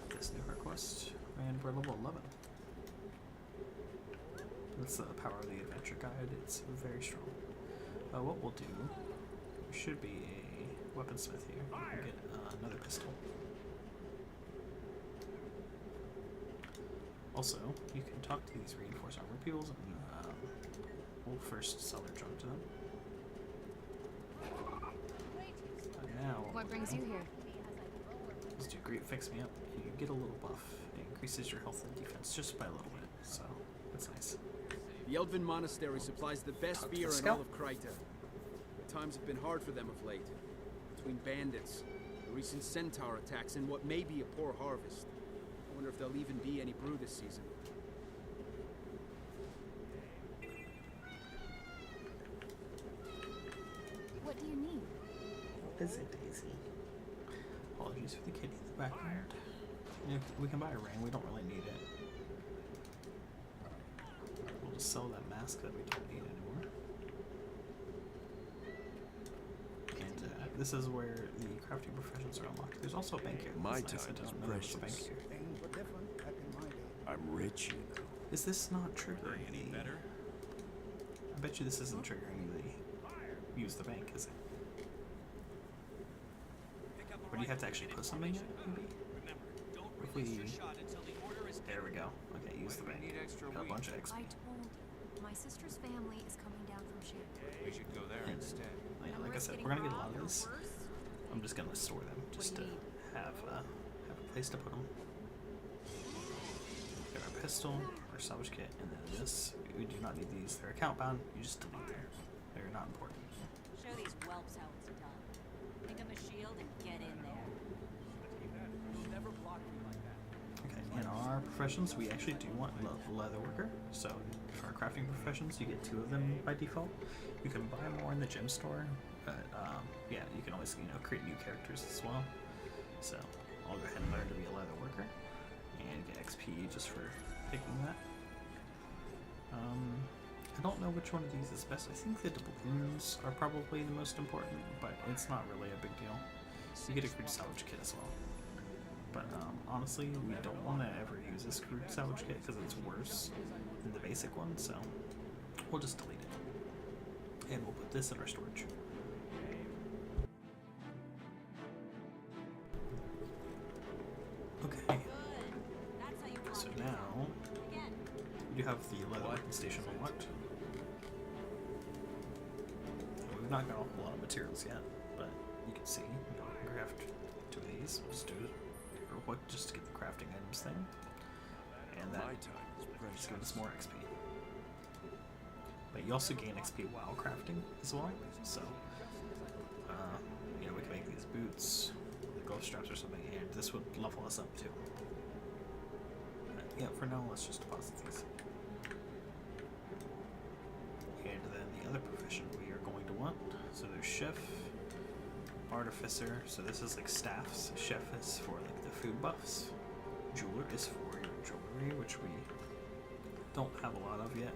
at this new request, and we're level 11. That's the power of the adventure guide. It's very strong. What we'll do, there should be a weaponsmith here. We can get another pistol. Also, you can talk to these reinforced armor peoples, and we'll first sell their junk to them. Now, What brings you here? let's do great fix me up. You get a little buff. It increases your health and defense just by a little bit, so that's nice. The Elven Monastery supplies the best beer in all of Kryta. Times have been hard for them of late. Between bandits, the recent centaur attacks, and what may be a poor harvest. I wonder if there'll even be any brew this season. What do you need? Is it Daisy? Apologies for the kitty in the background. Yeah, we can buy a ring, we don't really need it. We'll just sell that mask that we don't need anymore. And this is where the crafting professions are unlocked. There's also a bank here. My That's nice. I time is didn't know there was a bank precious. here. I'm rich, you know. Is this not triggering any better? I bet you this isn't triggering the use the bank, is it? Or do you have to actually put something in it, maybe? If we... There we go. Okay, use the bank. Got a bunch of XP. I told you, my sister's family is coming down from Shameford. We should go there And, instead. yeah, like I said, we're gonna get a lot of these. I'm just gonna store them, just to have a place to put them. Got our pistol, our salvage kit, and then this. We do not need these. They're account bound. You just delete them. They're not important. Show these whelps how it's done. Pick up a shield and get in there. Okay, in our professions, we actually do want leather worker. So for our crafting professions, you get 2 of them by default. You can buy more in the gem store, but yeah, you can always create new characters as well. So I'll go ahead and learn to be a leather worker and get XP just for picking that. I don't know which one of these is best. I think the doubloons are probably the most important, but it's not really a big deal. You get a crude salvage kit as well. But honestly, we don't want to ever use this crude salvage kit because it's worse than the basic one, so we'll just delete it. And we'll put this in our storage. Okay, so now we do have the leather weapon station unlocked. We've not got a whole lot of materials yet, but you can see we can craft 2 of these. We'll just do it real quick just to get the crafting items thing. And that My time is just gives us precious. more XP. But you also gain XP while crafting as well. So, we can make these boots, glove straps or something, and this would level us up too. But yeah, for now, let's just deposit these. And then the other profession we are going to want. So there's chef, artificer. So this is like staffs. Chef is for like the food buffs. Jeweler is for your jewelry, which we don't have a lot of yet.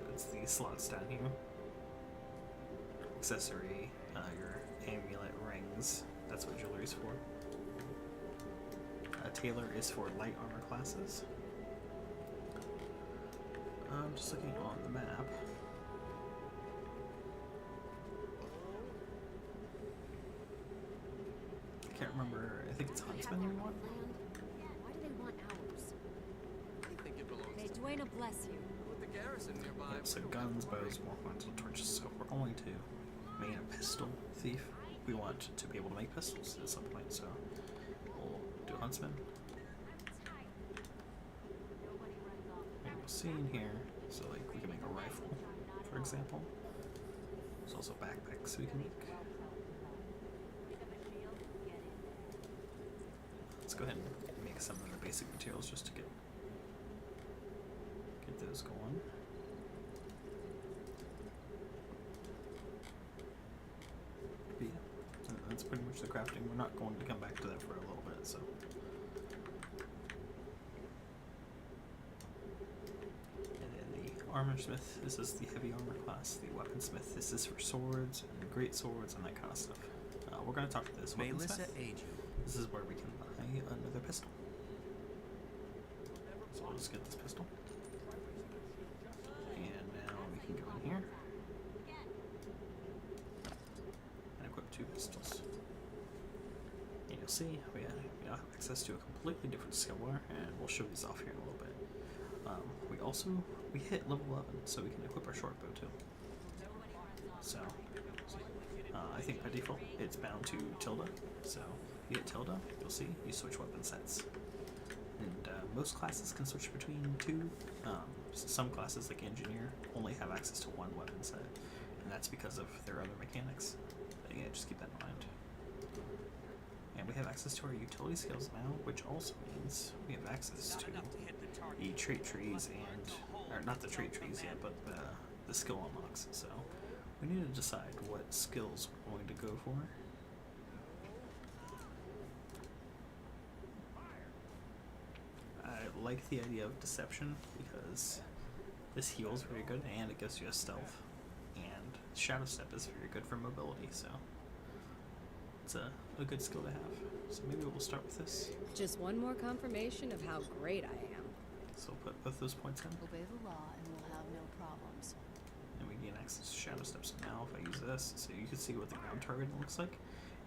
That's the slots down here. Accessory, your amulet, rings. That's what jewelry is for. Tailor is for light armor classes. I'm just looking on the map. I can't remember. I think it's huntsman we want. Why do they want ours? I think it belongs May Dwayna bless you. with the garrison nearby. Yep, so guns, bows, warpoints, and torches. So we're going to main a pistol thief. We want to be able to make pistols at some point, so we'll do huntsman. And we'll see in here, so like we can make a rifle, for example. There's also backpacks we can make. Let's go ahead and make some of the basic materials just to get those going. But yeah, that's pretty much the crafting. We're not going to come back to that for a little bit, so Armorsmith, this is the heavy armor class. The weaponsmith, this is for swords and great swords and that kind of stuff. We're going to talk to this weaponsmith. This is where we can buy another pistol. So we'll just get this pistol. And now we can go in here and equip 2 pistols. And you'll see we have access to a completely different skill bar, and we'll show these off here in a little bit. We hit level 11, so we can equip our short bow too. So, I think by default it's bound to tilde. So, you hit tilde, you'll see you switch weapon sets. And most classes can switch between 2. Some classes, like engineer, only have access to 1 weapon set, and that's because of their other mechanics. But yeah, just keep that in mind. And we have access to our utility skills now, which also means we have access to the trait trees or not the trait trees yet, but the skill unlocks. So we need to decide what skills we're going to go for. I like the idea of deception because this heals very good and it gives you a stealth, and shadow step is very good for mobility, so it's a good skill to have. So maybe we'll start with this. Just one more confirmation of how great I am. So we'll put both those points in. Obey the law and we'll have no problems. And we gain access to shadow steps. So now if I use this, so you can see what the ground target looks like.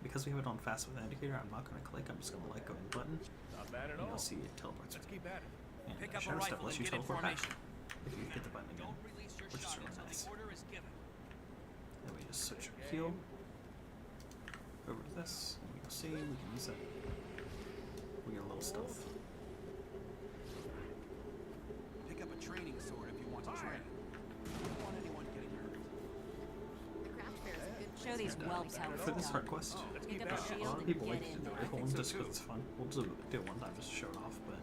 Because we have it on fast with indicator, I'm not going to click, I'm just going to let go of the button. Not bad at and all. you'll see it teleports. Let's keep at it. And Pick up a shadow step rifle lets and you get in teleport back formation. if you hit the button again, Don't release your which is shot really until nice. the order is given. Then we just switch our heal over to this, and you'll see we can use it. We get a little stealth. Pick up a training sword if you want to train. I don't want anyone getting hurt. The craft fair is a good Show these whelps how it's For this done. hard quest, Pick up a a lot shield of and people get like to in do the there. rifle one just because it's fun. We'll do it one time just to show it off, but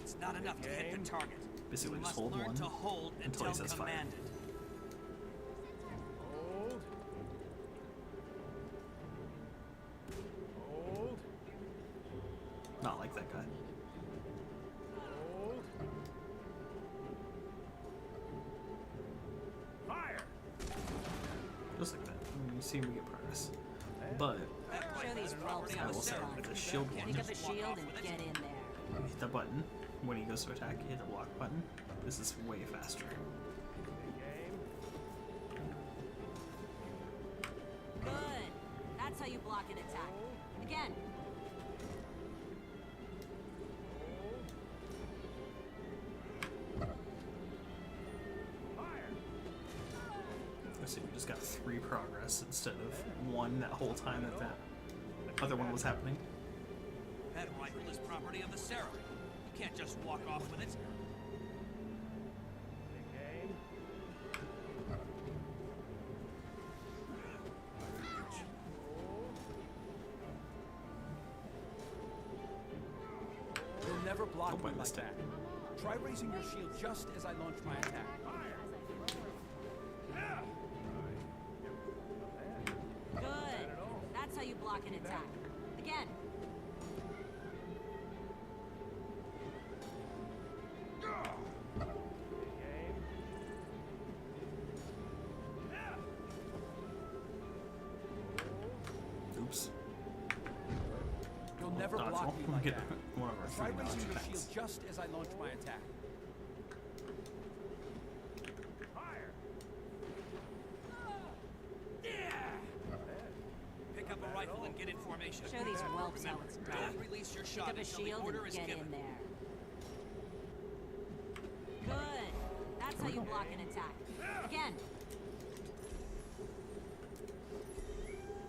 It's not enough to hit the target. basically You just must hold learn one to hold until he says fire. commanded. Hold. Hold. Not like that guy. Hold. Fire. Just like that. And you see we get progress. But Show these whelps I how will it's say done. the shield one, Pick up a shield and get in there. you hit the button. When he goes to attack, you hit the block button. This is way faster. Good. That's how you block an attack. Again. Let's see, we just got 3 progress instead of 1 that whole time that other one was happening. That rifle is property of the Seraph. You can't just walk off with it. You'll never block Don't me mind like this that. Try raising your shield just as I launch my attack. Good. That's how you block an attack. Again. Oops. You'll never Dodgeball. block me like Get that. one of our Try 3 raising dodge your attacks. shield just as I launch my attack. Pick up a rifle and get in formation. Show these whelps how it's done. Don't release your Pick shot up a until the shield order and is get given. in there. Good. That's how you block an attack. Again.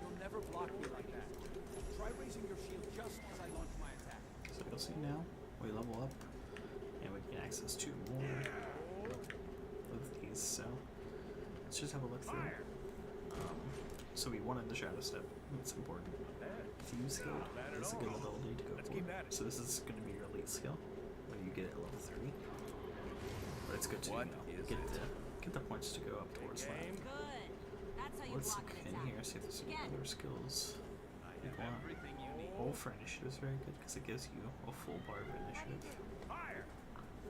You'll never block me like that. Try raising your shield just as I launch my attack. So you'll see now, we level up, and we get access to more of these, so let's just have a look through. So we wanted the shadow step, it's important. Fuse heal is a good ability to go for. So this is going to be your elite skill when you get it at level 3. But it's good to get the points to go up towards that. Good. That's how you Let's block look an in attack. here, see if there's any Again. other skills. Roll for initiative is very good because it gives you a full bar of initiative.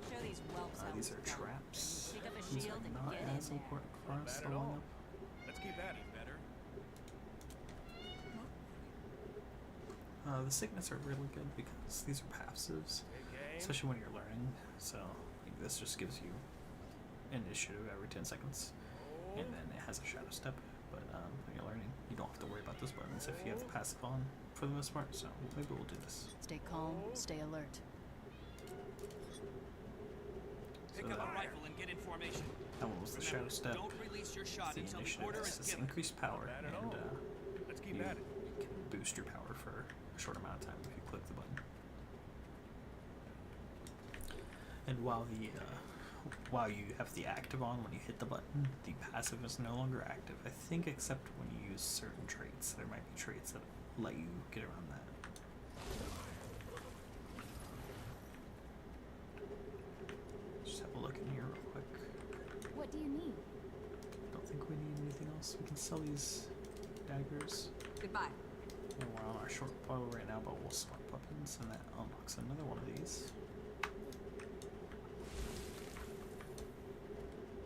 Show show these whelps how These it's are done. traps. Pick up a These shield are and not get in as there. important for us to Not bad at line all. up. Let's keep at it, better. The signets are really good because these are passives, especially when you're learning. So like, this just gives you initiative every 10 seconds, and then it has a shadow step. But when you're learning, you don't have to worry about those buttons if you have the passive on for the most part. So maybe we'll do this. Stay calm, stay alert. Pick up a rifle and get in formation. That one was the shadow step. Don't release your shot The until the initiative order is is given. increased power, Not bad at and all. Let's keep you at it. can boost your power for a short amount of time if you click the button. And while you have the active on when you hit the button, the passive is no longer active. I think except when you use certain traits. There might be traits that let you get around that. Just have a look in here real quick. What do you need? Don't think we need anything else. We can sell these daggers. Goodbye. And we're on our short bow right now, but we'll swap weapons, and that unlocks another one of these.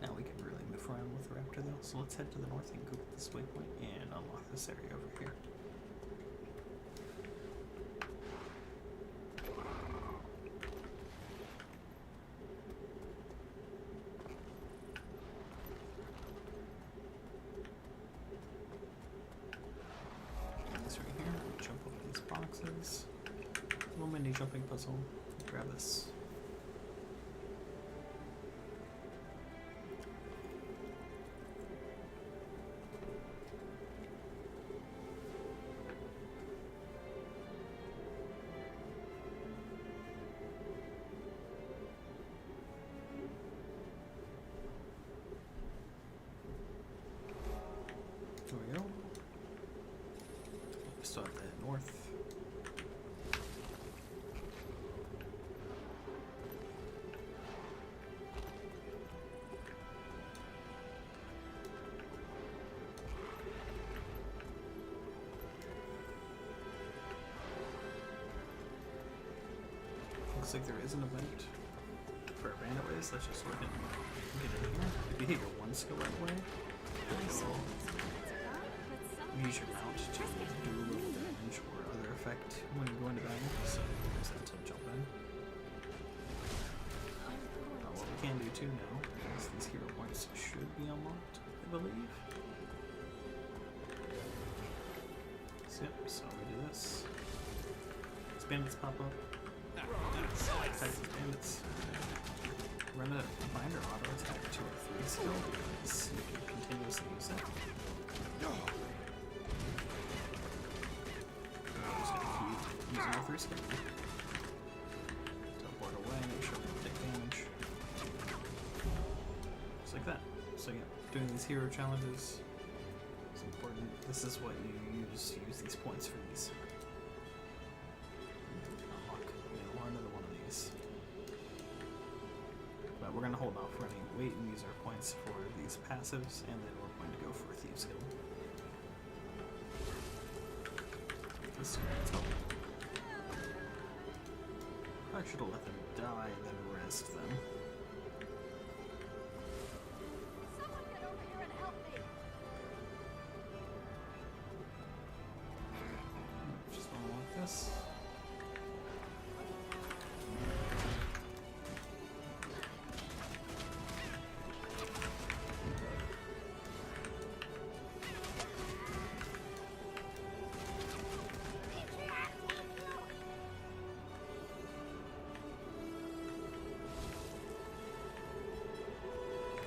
Now we can really move around with the Raptor though, so let's head to the north and go to this waypoint and unlock this area over here. This right here, jump over these boxes. Little mini jumping puzzle. Grab this. There we go. We still have to head north. Looks like there is an event for bandit ways. Let's just go ahead and get in here. If you hit your one skill right away, you use your mount to do a little damage or other effect when you go into battle. So use that to jump in. What we can do too now is these hero points should be unlocked, I believe. So, yep, so we do this. These bandits pop up. Attack these bandits. Run a binder auto attack 2 or 3 skill because you can continuously use it. I'm just gonna keep using your 3 skill. Teleport away, make sure we don't take damage. Just like that. So yeah, doing these hero challenges is important. This is what you use these points for these. Another one of these. But we're going to hold off running wait and use our points for these passives, and then we're going to go for a Thieves Guild. This is help. I should have let them die and then rest them. Someone get over here and help me! Just unlock this.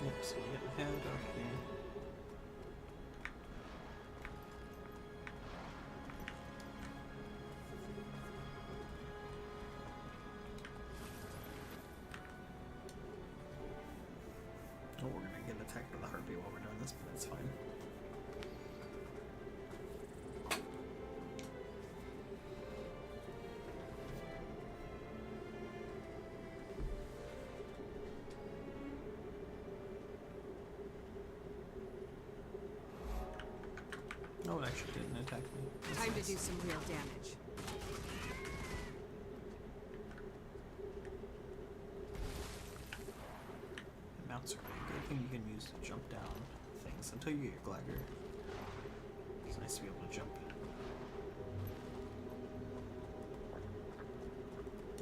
Yep, so we get ahead up here. Oh, we're gonna get attacked by the heartbeat while we're doing this, but that's fine. Oh, it actually didn't attack me. That's Time to nice. do some real damage. things until you get your glider. It's nice to be able to jump.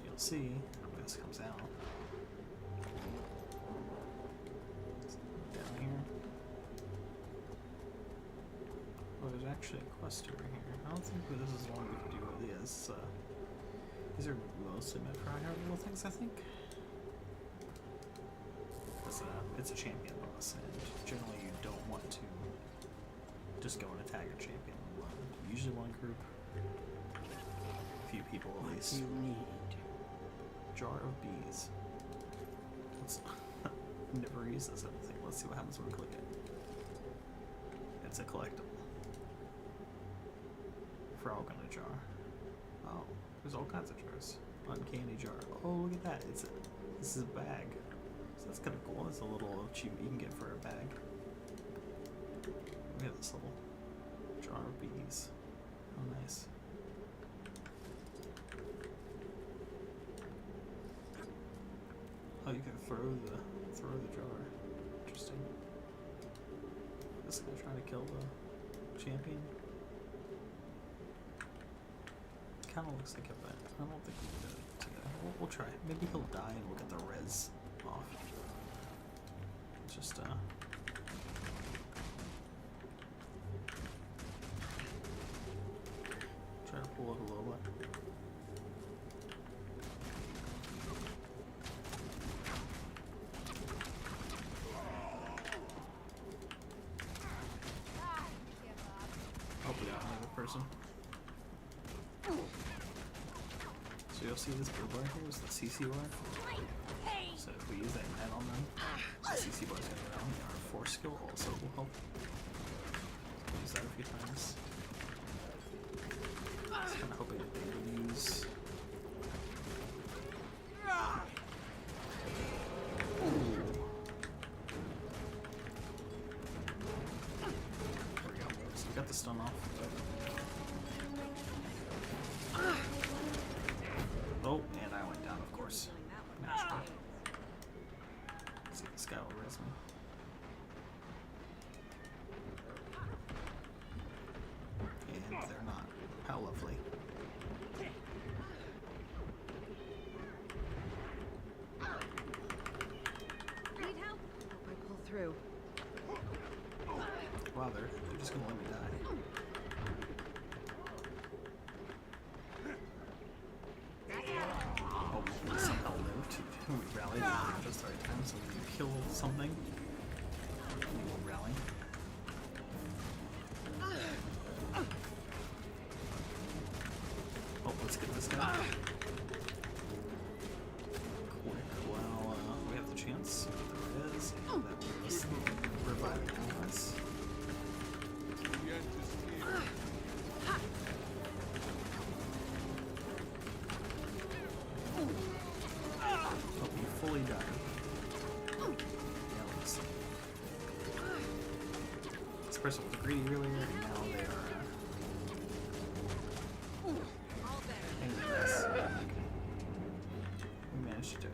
You'll see when this comes out. Down here. Oh, there's actually a quest over here. I don't think this is one we can do with these. These are mostly meant for higher level things, I think. It's a champion boss, and generally you don't want to just go and attack your champion alone. Usually one group, a few people at least. You need Jar of bees. Let's never use this. I don't think. Let's see what happens when we click it. It's a collectible. Frog in a jar. Oh, there's all kinds of jars. Uncanny jar. Oh, look at that! This is a bag. So that's kind of cool. It's a little achievement you can get for a bag. We have this little jar of bees. Oh, nice. Oh, you can throw the jar. Interesting. This guy trying to kill the champion. Kind of looks like it, but I don't think we can do it together. We'll try. Maybe he'll die and we'll get the res off. Just try to pull it a little bit. Oh, we got another person. So you'll see this blue bar here is the CC bar. So if we use that net on them, the CC bar is going to go down, and our force skill also will help. So use that a few times. I was kind of hoping that they would use. There we go. So we got the stun off. Oh, and I went down, of course. Naturally. Let's see if this guy will res me. And they're not. How lovely. Need help? Hope I pull through. Wow, they're just gonna let me die. Oh, we somehow lived. We rallied at just the right time, so when you kill something, you will rally. Oh, let's get this guy. Quick, while we have the chance. There it is. And that was reviving allies. Oh, you fully died. Yeah, let's see. This person was greedy earlier, and now they are angry at us. We managed to do it.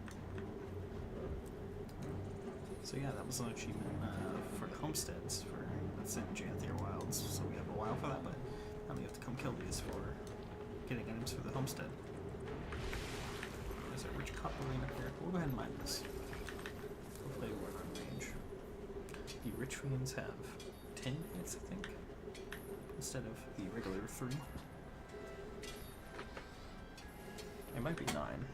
So yeah, that was an achievement for homesteads. That's in Janthier Wilds. So we have a while for that, but now we have to come kill these for getting items for the homestead. There's a rich copper vein up here. We'll go ahead and mine this. Hopefully we're on range. The rich veins have 10 hits, I think, instead of the regular 3. It might be 9.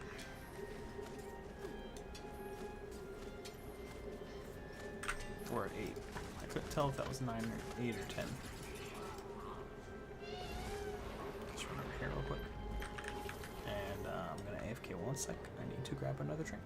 Or 8. I couldn't tell if that was 9 or 8 or 10. Just run over here real quick. And I'm gonna AFK 1 sec. I need to grab another drink.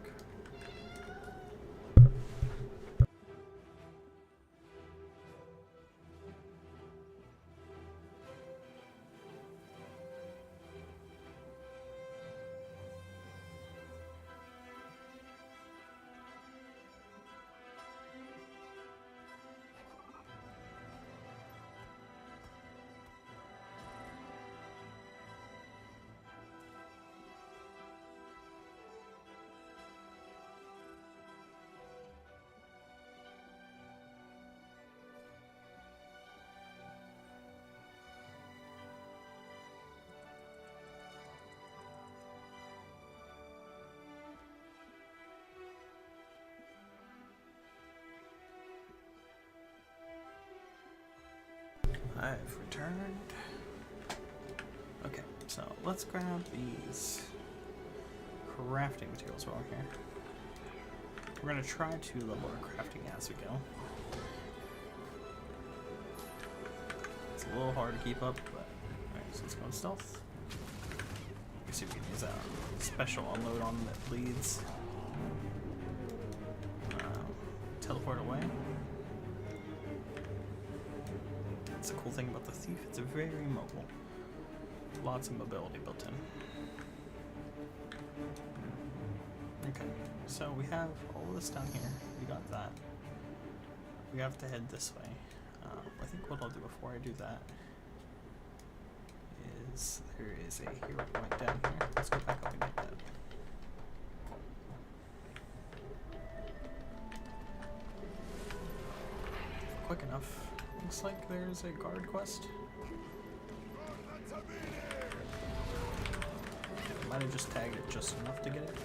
I've returned. Okay, so let's grab these crafting materials while we're here. We're going to try to level our crafting as we go. It's a little hard to keep up, but alright, so let's go in stealth. Let's see if we can use a special unload on that bleeds. Teleport away. That's the cool thing about the thief, it's very mobile. Lots of mobility built in. Okay, so we have all this down here. We got that. We have to head this way. I think what I'll do before I do that is there is a hero point down here. Let's go back up and get that. Quick enough. Looks like there's a guard quest. I might have just tagged it just enough to get it.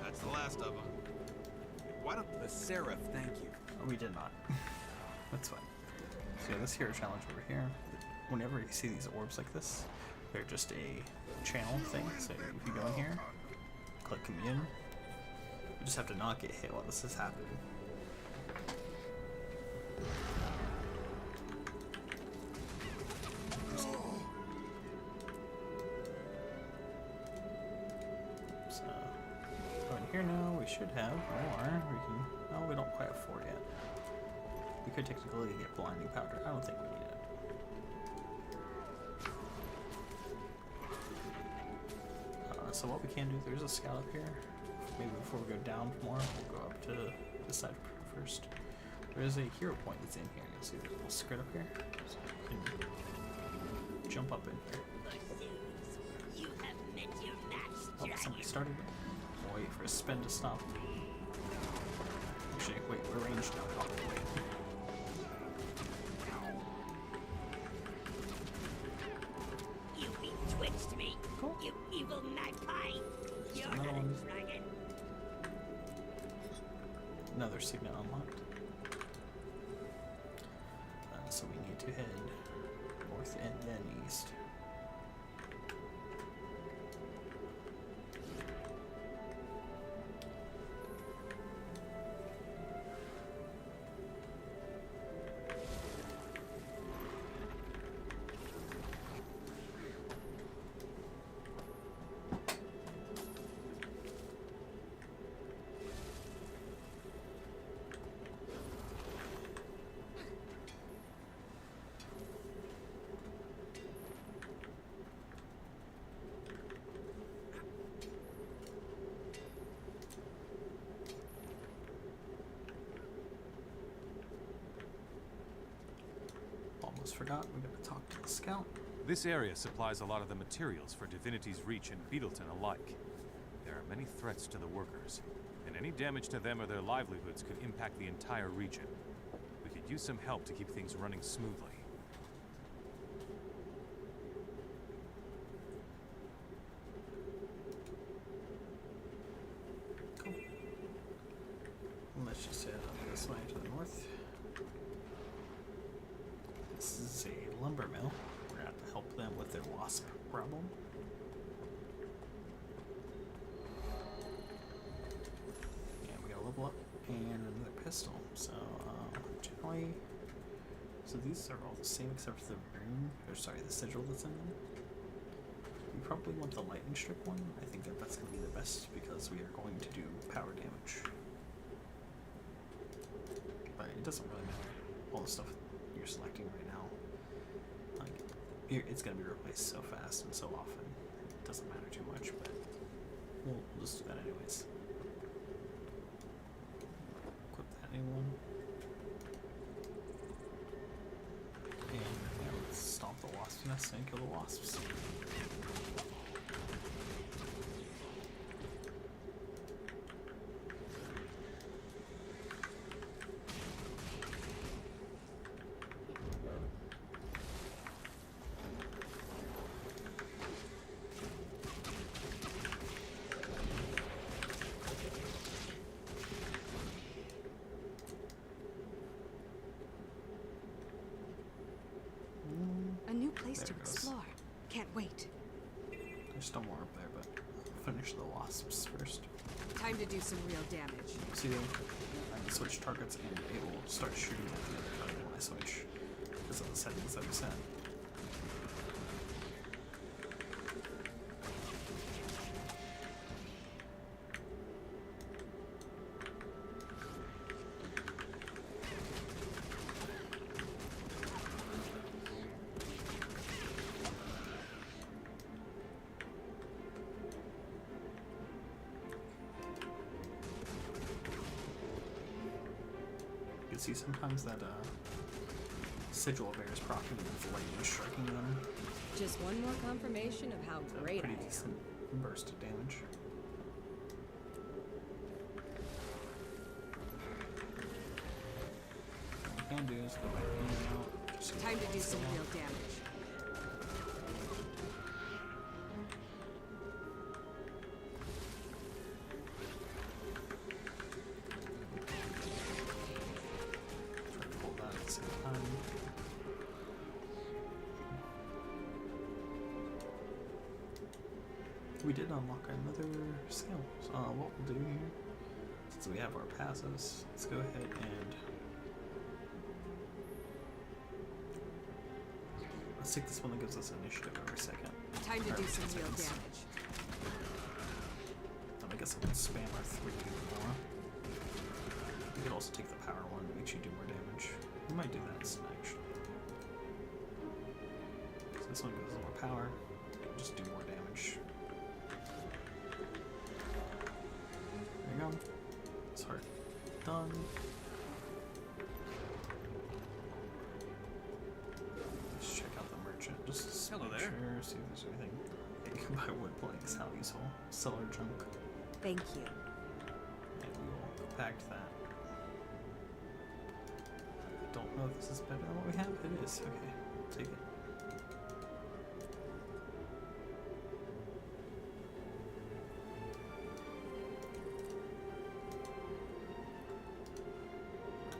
That's the last of them. Why don't the Seraph thank you? Oh, we did not. That's fine. So yeah, this hero challenge over here, whenever you see these orbs like this, they're just a channel thing. So if you go in here, click commune, you just have to not get hit while this is happening. So, go in here now, we should have more. We can, no, we don't quite have 4 yet. We could technically get blinding powder. I don't think we need it. So what we can do, there's a scout up here. Maybe before we go down more, we'll go up to this side first. There is a hero point that's in here. You'll see there's a little skirt up here. So you can jump up in here. Oh, somebody started it. We'll wait for a spin to stop. Actually, wait, we're ranged now. Oh, wait. Bewitched me, cool. You evil magpie! You're another a one. dragon! Another signet unlocked. So we need to head north and then east. Almost forgot, we gotta talk to the scout. This area supplies a lot of the materials for Divinity's Reach and Beetleton alike. There are many threats to the workers, and any damage to them or their livelihoods could impact the entire region. We could use some help to keep things running smoothly. Cool. Let's just head up this way to the north. This is a lumber mill. We're gonna have to help them with their wasp problem. And we gotta level up and another pistol. So generally, so these are all the same except for the rune, or sorry, the sigil that's in them. We probably want the lightning strip one. I think that that's gonna be the best because we are going to do power damage. But it doesn't really matter. All the stuff you're selecting right now, like it's gonna be replaced so fast and so often, it doesn't matter too much. But we'll just do that anyways. Equip that new one, and yeah, let's stomp the wasp nest and kill the wasps. place There to it goes. explore. Can't wait. There's still more up there, but finish the wasps first. Time to do some real damage. See, I can switch targets and it will start shooting at the other target when I switch because of the settings that we set. You can see sometimes that sigil of air is proccing with lightning striking them. Just one more confirmation of how great I Pretty am. decent burst of damage. What we can do is go back in and out. Just Time to do some real damage. Try to hold that at the same time. We did unlock another skill. So, what we'll do here, since we have our passives, let's go ahead and let's take this one that gives us initiative every second. Time to Or do some real seconds. damage. I guess we'll spam our 3 more. You could also take the power one, that makes you do more damage. We might do that instead, actually. So this one gives us more power, just do more damage. There you go. It's hard. Done. Let's check out the merchant. Just Hello make there. Sure, see if there's anything. You can buy wood planks, how useful. Sell our junk. Thank you. And we will go back to that. I don't know if this is better than what we have. It is. Okay. Take it.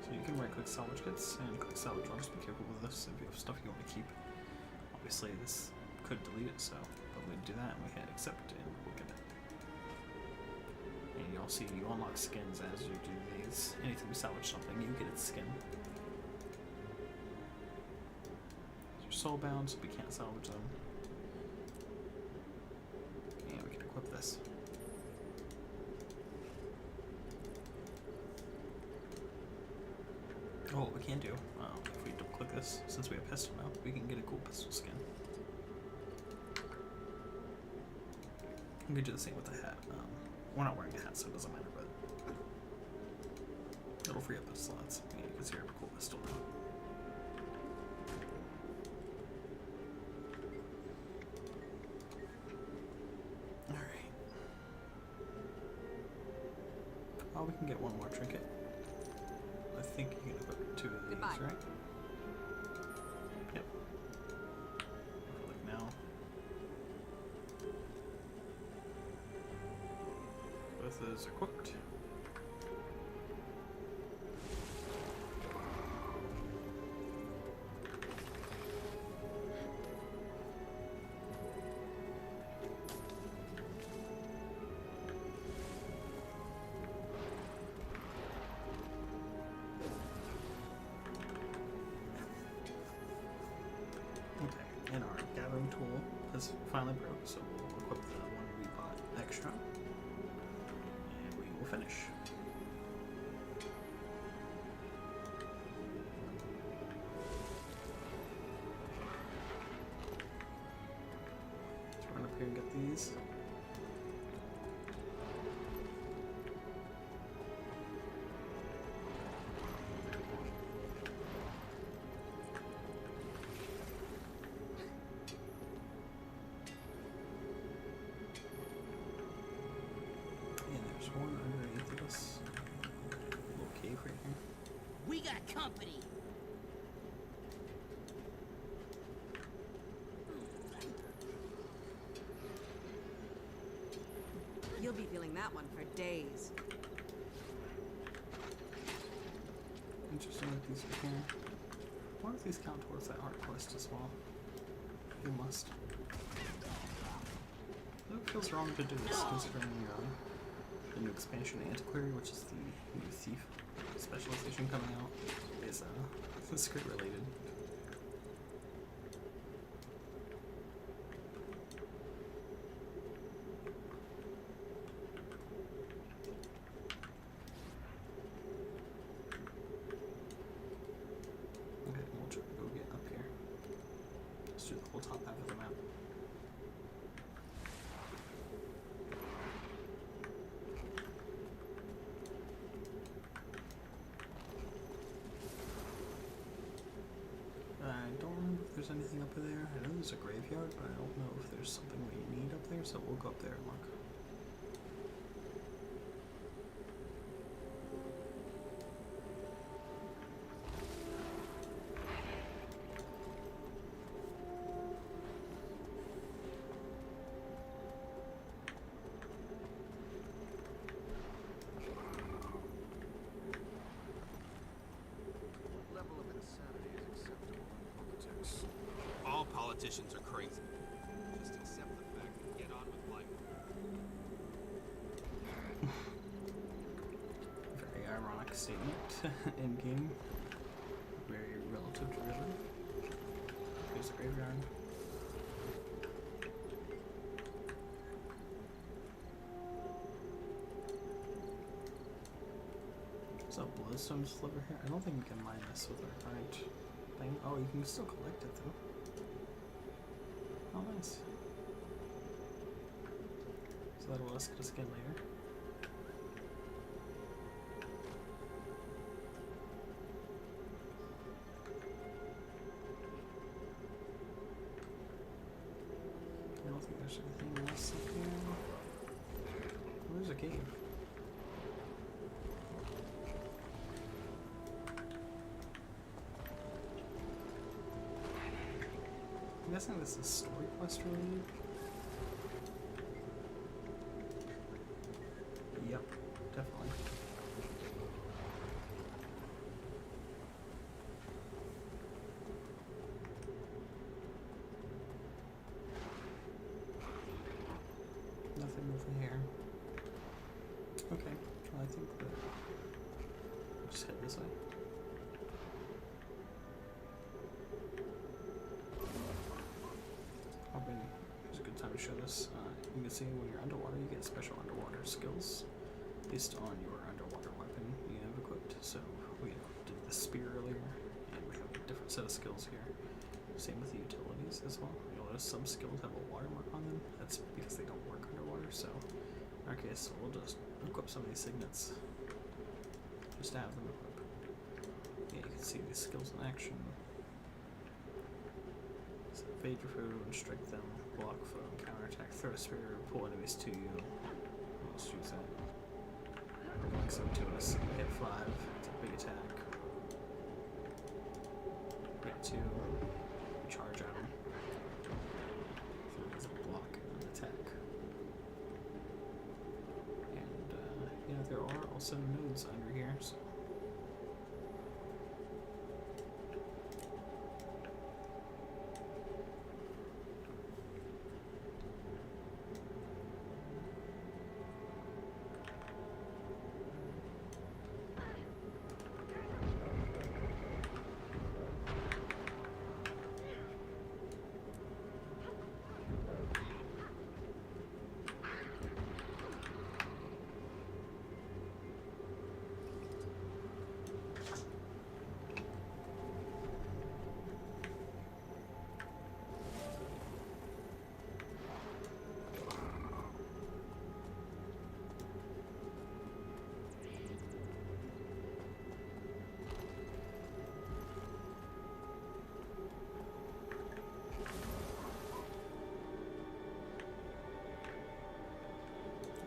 So you can right click salvage kits and click salvage one. Just be careful with this if you have stuff you want to keep. Obviously this could delete it, so but we do that and we hit accept and we'll get it. And you'll see you unlock skins as you do these. Anytime you salvage something, you get its skin. You're soulbound, so we can't salvage them. And we can equip this. Oh, what we can do, if we double click this, since we have pistol now, we can get a cool pistol skin. We could do the same with the hat. We're not wearing a hat, so it doesn't matter, but it'll free up those slots. Yeah, you can see I have a cool pistol now. Alright. Oh, we can get one more trinket. I think you can equip 2 of these, Goodbye. right? Yep. Like now. Both of those are equipped. Okay, and our gathering tool has finally broke, so we'll equip the one we bought extra. And we will finish. Let's run up here and get these. And there's one underneath of this little cave right here. We got company. You'll be feeling that one for days. Interesting that these are here. I wonder if these count towards that hard quest as well. You must. It feels wrong to do this, considering the new expansion Antiquary, which is the new Thief specialization coming out, is script related. Okay, we'll try to go get up here. Let's do the whole top half of the map. I don't remember if there's anything up there. I know there's a graveyard, but I don't know if there's something we need up there, so we'll go up there and look. All politicians are crazy. Just accept the fact and get on with life. Very ironic statement in game. Very relative to real life. Here's the graveyard. There's a bloodstone sliver here. I don't think we can mine this with our current thing. Oh, you can still collect it though. Oh, nice. So that'll let us get a skin later. I don't think there's anything else up here. Oh, there's a cave. I'm guessing this is story quest related. Yep, definitely. Nothing moving here. Okay, well, I think that we'll just head this way. Here's a good time to show this. You can see when you're underwater, you get special underwater skills based on your underwater weapon you have equipped. So we did the spear earlier, and we have a different set of skills here. Same with the utilities as well. You'll notice some skills have a watermark on them. That's because they don't work underwater. So in our case, we'll just equip some of these signets just to have them equipped. Yeah, you can see these skills in action. Evade your foe and strike them, block foe, counterattack, throw a spear, pull enemies to you. We'll just use that. Like so to us. Hit 5, it's a big attack. Hit 2, we charge at them. 3 is a block and an attack. And yeah, there are also nodes under here, so.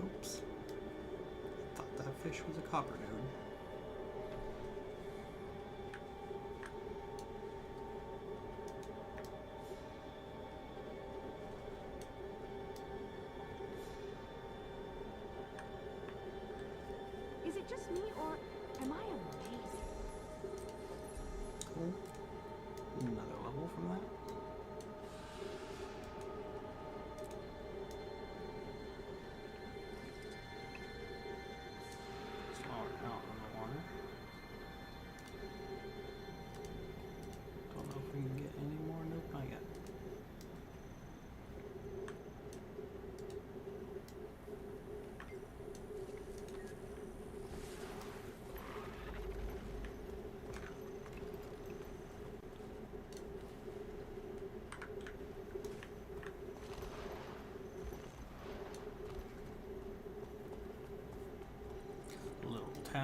Oops. Thought that fish was a copper node. Is it just me, or am I amazed? Cool. Another level from that.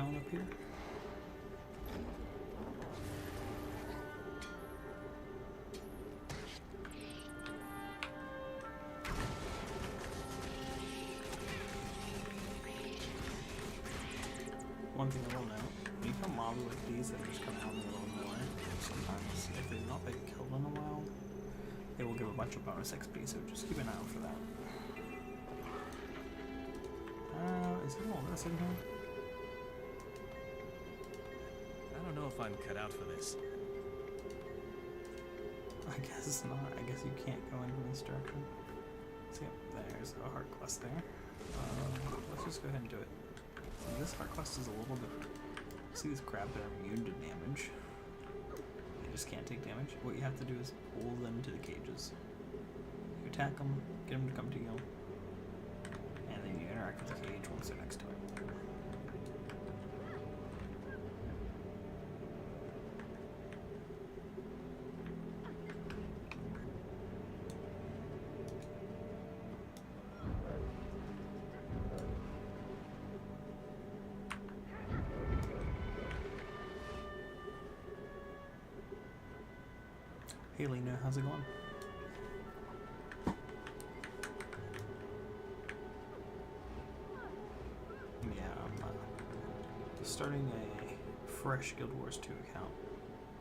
line up here. One thing I will note, when you kill mobs like these that are just kind of out in the middle of nowhere, sometimes if they've not been killed in a while, they will give a bunch of bonus XP, so just keep an eye out for that. Is there all this in here? I don't know if I'm cut out for this. I guess not. I guess you can't go into this direction. So yeah, there's a heart quest there. Let's just go ahead and do it. So this heart quest is a little different. See these crabs that are immune to damage? They just can't take damage. What you have to do is pull them to the cages. You attack them, get them to come to you, and then you interact with the cage once they're next to it. Hey Lena, how's it going? Yeah, I'm starting a fresh Guild Wars 2 account.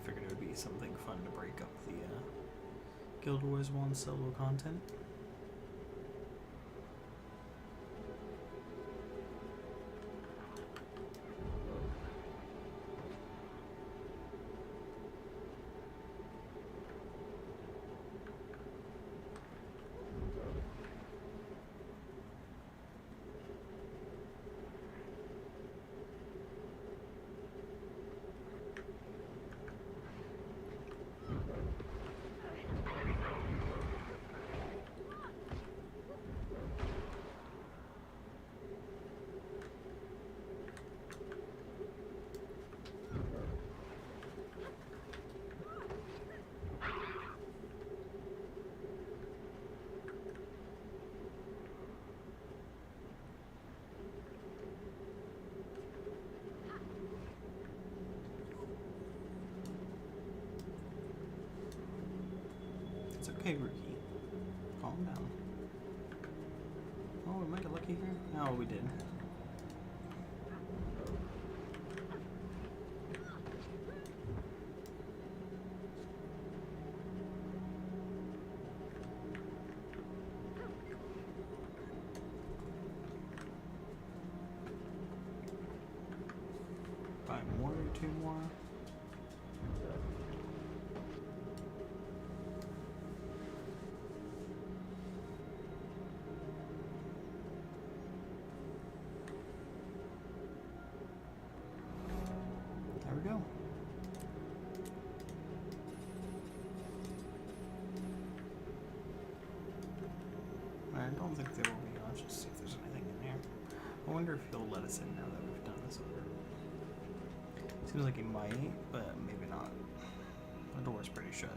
Figured it would be something fun to break up the Guild Wars 1 solo content. It's okay, Rookie. Calm down. Oh, we might get lucky here. Oh, we did. Buy more, 2 more. There we go. I don't think there will be. Let's just see if there's anything in here. I wonder if he'll let us in now that we've done this order. Seems like he might, but maybe not. The door's pretty shut.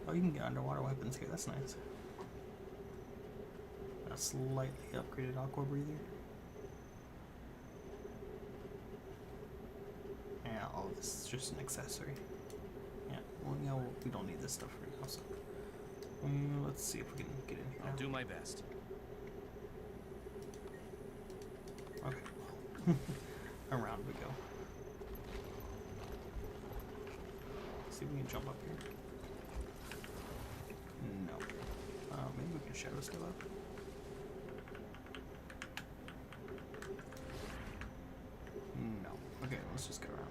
Oh, you can get underwater weapons here. That's nice. A slightly upgraded aqua breather. Yeah, all this is just an accessory. Yeah, well, yeah, we don't need this stuff right now, so let's see if we can get in here. I'll do my best. Okay. Around we go. See if we can jump up here. No. Maybe we can shadow step up. No. Okay, let's just go around.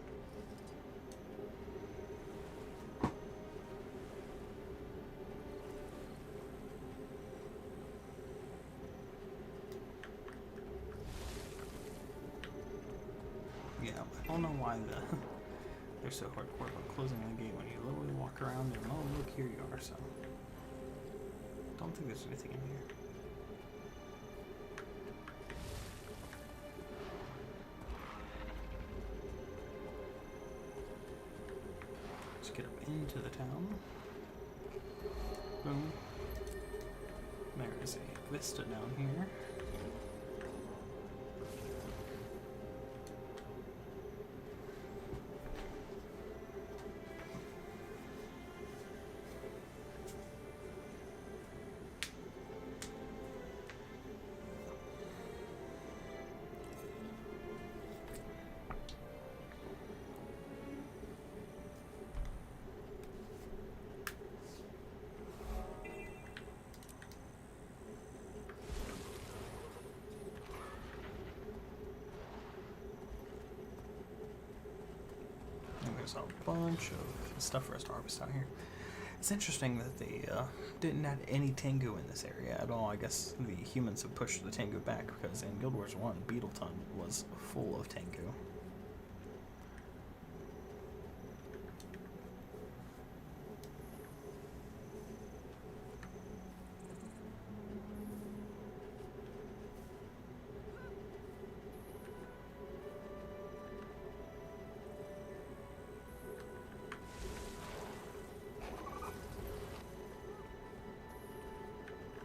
Yeah, I don't know why they're so hardcore about closing the gate when you literally walk around and oh look, here you are. So don't think there's anything in here. Let's get up into the town. Boom. There is a vista down here. there's a bunch of stuff for us to harvest out here. It's interesting that they didn't add any Tengu in this area at all. I guess the humans have pushed the Tengu back because in Guild Wars 1, Beetleton was full of Tengu.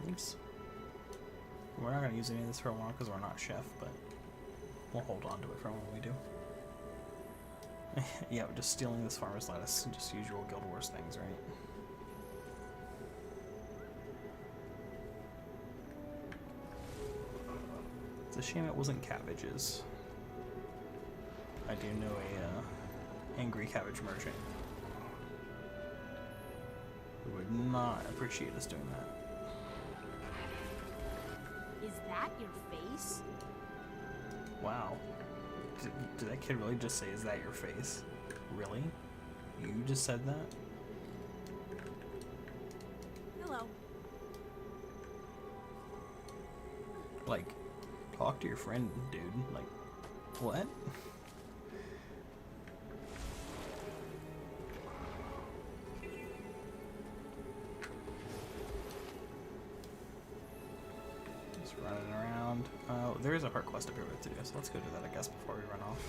Oops. We're not going to use any of this for a while because we're not chef, but we'll hold on to it for when we do. Yeah, just stealing this farmer's lettuce, just usual Guild Wars things, right? It's a shame it wasn't cabbages. I do know a angry cabbage merchant who would not appreciate us doing that. Is that your face? Wow. Did that kid really just say, "Is that your face?" Really? You just said that? Hello. Like, talk to your friend, dude. Like, what? Just running around. Oh, there is a heart quest up here to do, so let's go do that, I guess, before we run off.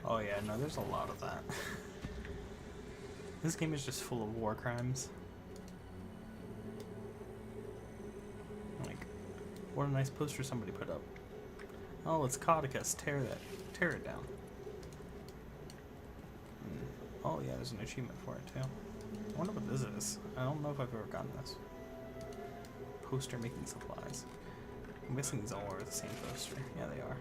Oh yeah, no, there's a lot of that. This game is just full of war crimes. Like, what a nice poster somebody put up. Oh, it's Codicus. Tear it down. Oh yeah, there's an achievement for it too. I wonder what this is. I don't know if I've ever gotten this. Poster making supplies. I'm guessing these all are the same poster. Yeah, they are.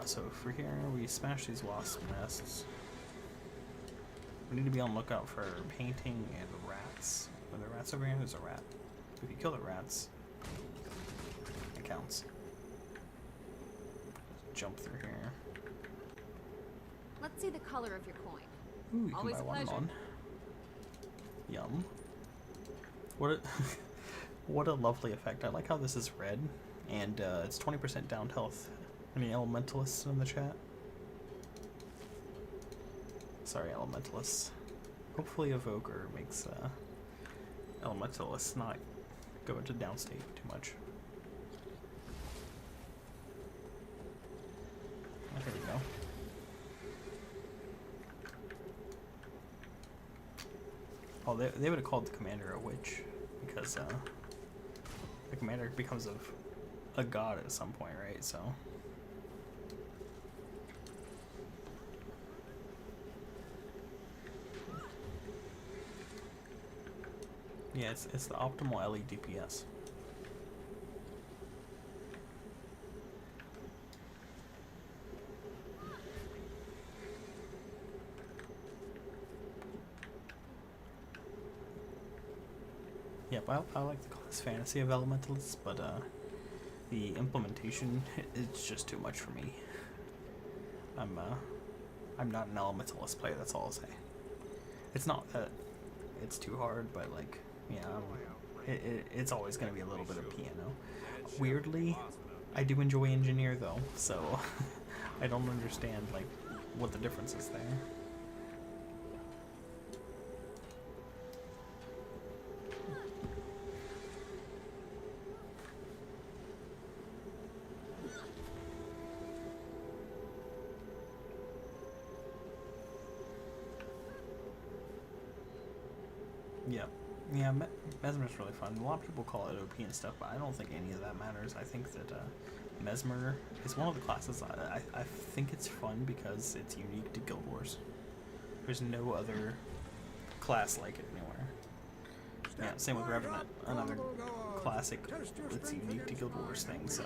So for here, we smash these wasp nests. We need to be on the lookout for painting and rats. Are there rats over here? There's a rat. If you kill the rats, it counts. Jump through here. Let's see the color of your coin. Ooh, you Always can a buy one pleasure. on. Yum. What a what a lovely effect. I like how this is red, and it's 20% downed health. Any elementalists in the chat? Sorry, elementalists. Hopefully Evoker makes elementalists not go into downstate too much. Oh, here we go. Oh, they would have called the commander a witch, because the commander becomes a god at some point, right? So. Yeah, it's the optimal LE DPS. Yep, I like the class fantasy of elementalists, but the implementation is just too much for me. I'm not an elementalist player. That's all I'll say. It's not that it's too hard, but like. Yeah, it's always going to be a little bit of piano. Weirdly, I do enjoy engineer though, so I don't understand like what the difference is there. Yeah, Mesmer's really fun. A lot of people call it OP and stuff, but I don't think any of that matters. I think that Mesmer is one of the classes I think it's fun because it's unique to Guild Wars. There's no other class like it anywhere. Yeah, same with Revenant, another classic that's unique to Guild Wars thing, so.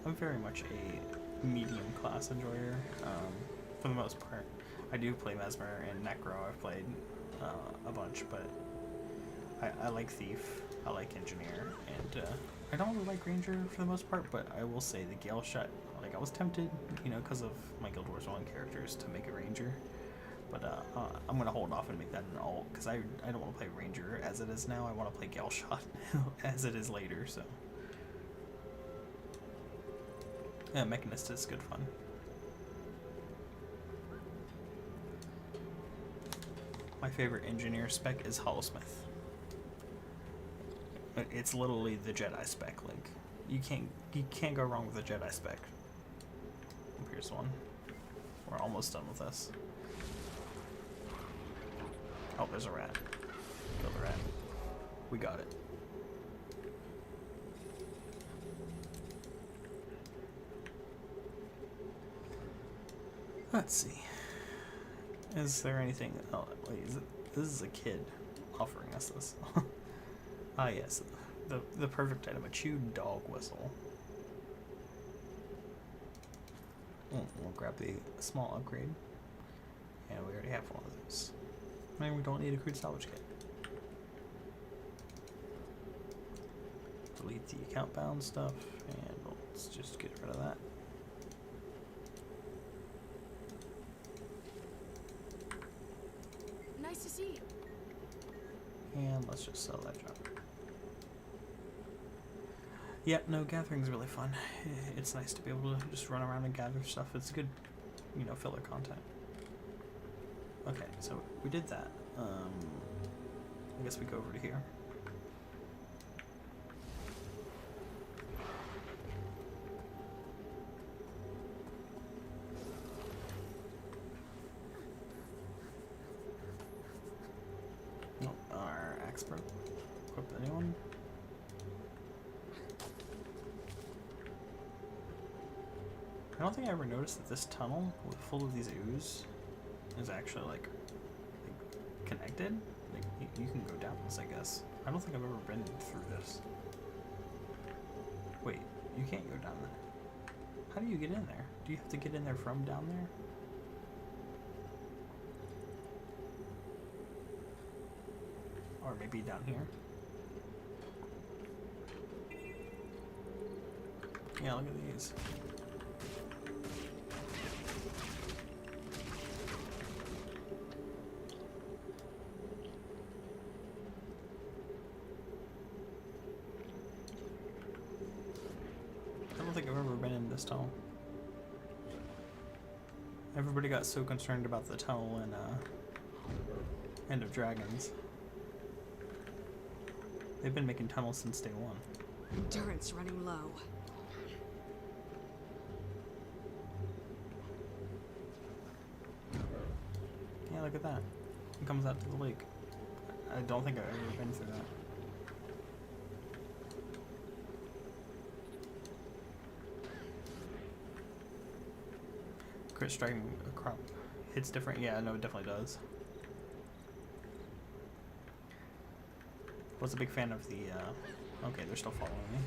I'm very much a medium class enjoyer, for the most part. I do play Mesmer and Necro. I've played a bunch, but I like Thief, I like Engineer, and I don't really like Ranger for the most part, but I will say the Gale Shot, like I was tempted, you know, because of my Guild Wars 1 characters to make a Ranger, but I'm going to hold off and make that an alt, because I don't want to play Ranger as it is now. I want to play Gale Shot as it is later, so. Yeah, Mechanist is good fun. My favorite engineer spec is Holosmith. It's literally the Jedi spec, like you can't go wrong with the Jedi spec. Here's one. We're almost done with this. Oh, there's a rat. Kill the rat. We got it. Let's see. Is there anything? Oh, wait, this is a kid offering us this. Ah, yes, the perfect item, a chewed dog whistle. We'll grab the small upgrade, and we already have one of those. And we don't need a crude salvage kit. Delete the account bound stuff, and let's just get rid of that. Nice to see you. And let's just sell that job. Yeah, no, gathering's really fun. It's nice to be able to just run around and gather stuff. It's good, you know, filler content. Okay, so we did that. I guess we go over to here. Nope, our expert. Equip the new one. I don't think I ever noticed that this tunnel full of these ooze is actually like connected. Like you can go down this, I guess. I don't think I've ever been through this. Wait, you can't go down there. How do you get in there? Do you have to get in there from down there? Or maybe down here? Yeah, look at these. I don't think I've ever been in this tunnel. Everybody got so concerned about the tunnel in End of Dragons. They've been making tunnels since day one. Endurance running low. Yeah, look at that. It comes out to the lake. I don't think I've ever been through that. Crit striking a crop hits different. Yeah, no, it definitely does. Was a big fan of the. Okay, they're still following me.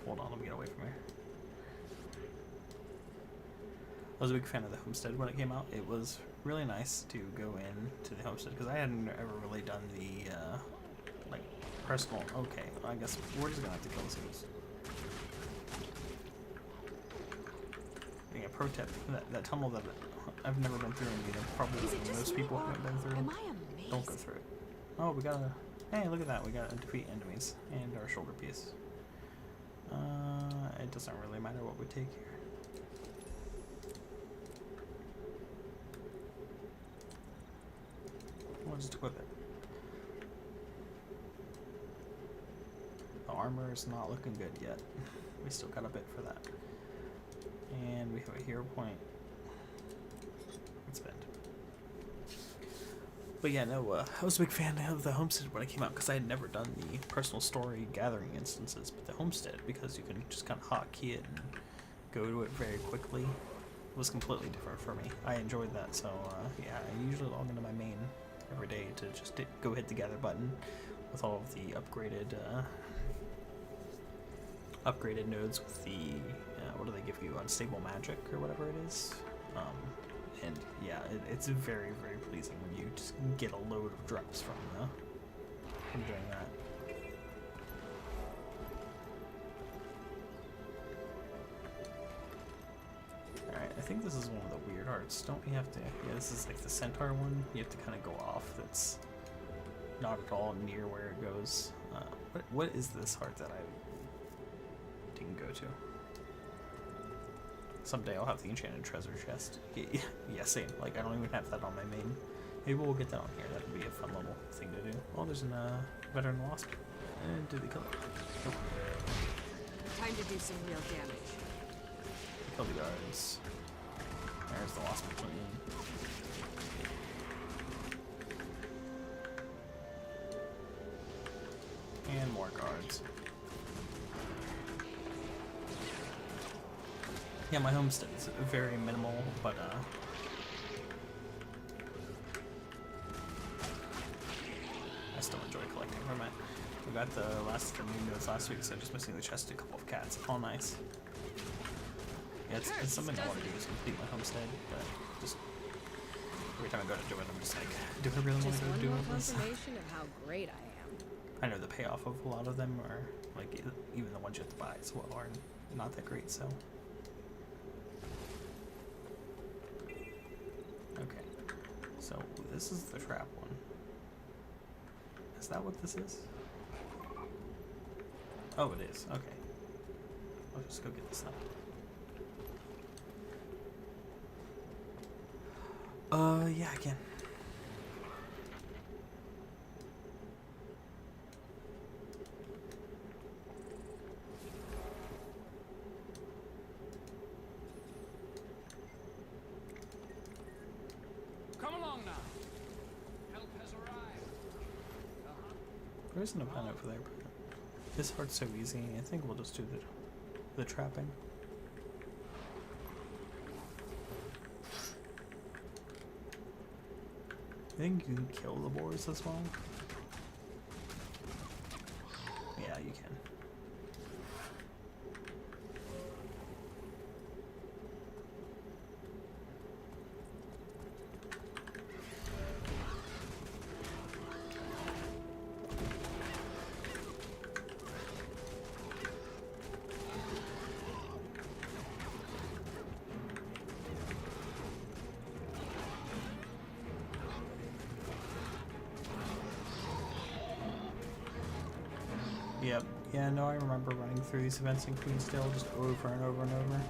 Hold on, let me get away from here. I was a big fan of the Homestead when it came out. It was really nice to go in to the Homestead because I hadn't ever really done the like personal. Okay, I guess we're just gonna have to kill this goose. Yeah, pro tip: that tunnel that I've never been through, and probably most people haven't been through. Don't go through it. Oh, we gotta. Hey, look at that. We gotta defeat enemies and our shoulder piece. It doesn't really matter what we take here. We'll just equip it. The armor is not looking good yet. We still got a bit for that. And we have a hero point. Let's spend. But yeah, no, I was a big fan of the Homestead when it came out because I had never done the personal story gathering instances, but the Homestead, because you can just kind of hotkey it and go to it very quickly, was completely different for me. I enjoyed that, so yeah, I usually log into my main every day to just go hit the gather button with all of the upgraded nodes with the what do they give you? Unstable magic or whatever it is. And yeah, it's very, very pleasing when you just get a load of drops from doing that. Alright, I think this is one of the weird arts. Don't we have to... Yeah, this is like the centaur one. You have to kind of go off. That's not at all near where it goes. What is this heart that I didn't go to? Someday I'll have the enchanted treasure chest. Yeah, same. Like, I don't even have that on my main. Maybe we'll get that on here. That would be a fun little thing to do. Oh, there's a veteran lost. And did they kill it? Nope. Time to do some real damage. Kill the guards. There's the lost platoon. And more guards. Yeah, my homestead is very minimal, but I still enjoy collecting from it. We got the last of the new notes last week, so just missing the chest, a couple of cats. All nice. Yeah, it's something I want to do is complete my homestead, but just every time I go to do it, I'm just like, do I really want to go do all this? Confirmation of how great I am. I know the payoff of a lot of them are, like, even the ones you have to buy as well are not that great, so. Okay, so this is the trap one. Is that what this is? Oh, it is. Okay. I'll just go get this now. Yeah, I can. Come along now. Help has arrived. There isn't a pen over there, but this part's so easy. I think we'll just do the trapping. I think you can kill the boars as well. Yeah, you can. Yep. Yeah, no, I remember running through these events in Queensdale just over and over and over.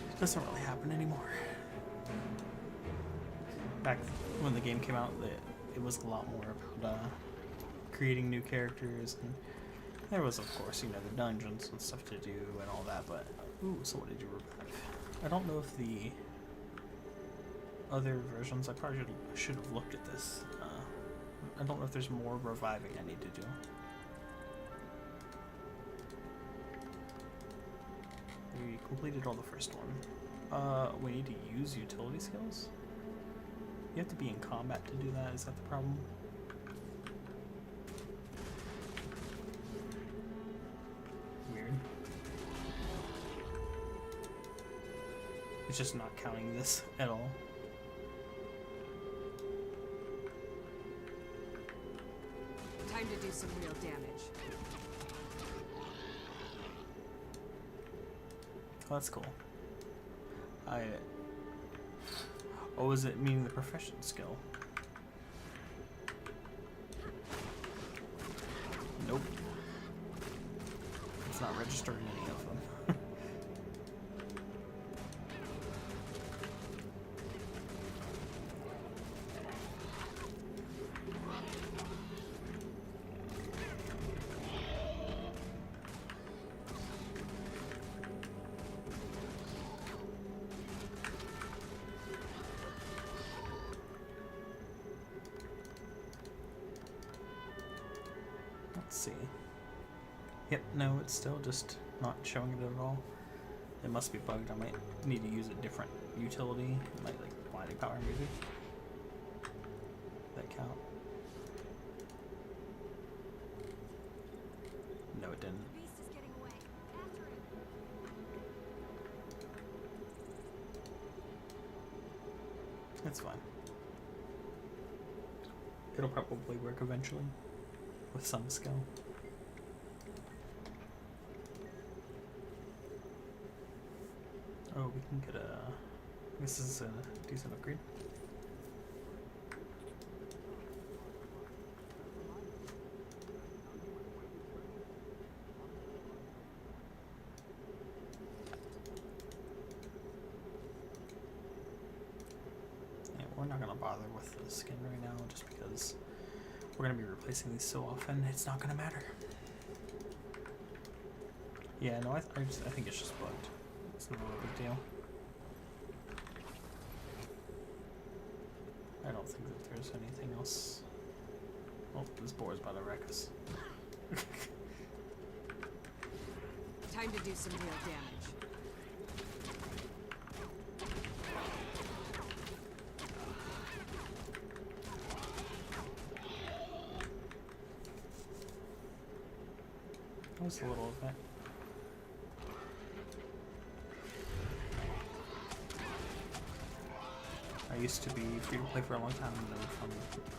It doesn't really happen anymore. Back when the game came out, it was a lot more about creating new characters, and there was, of course, you know, the dungeons and stuff to do and all that, but... Ooh, so what did you revive? I don't know if the other versions, I probably should have looked at this. I don't know if there's more reviving I need to do. We completed all the first one. We need to use utility skills? You have to be in combat to do that, is that the problem? Weird. It's just not counting this at all. Time to do some real damage. Oh, that's cool. Oh, is it meaning the profession skill? Nope. It's not registered in any of them. Let's see. Yep, no, it's still just not showing it at all. It must be bugged. I might need to use a different utility. It might, like, blinding power maybe. That count? No, it didn't. The beast is getting away. After it. It's fine. It'll probably work eventually, with some skill. Oh, we can get a... This is a decent upgrade. Yeah, we're not gonna bother with the skin right now, just because we're gonna be replacing these so often, it's not gonna matter. Yeah, no, I think it's just bugged. It's not a big deal. I don't think that there's anything else. Oh, this boar's about to wreck us. Time to do some real damage. That was a little effect. I used to be free to play for a long time, and then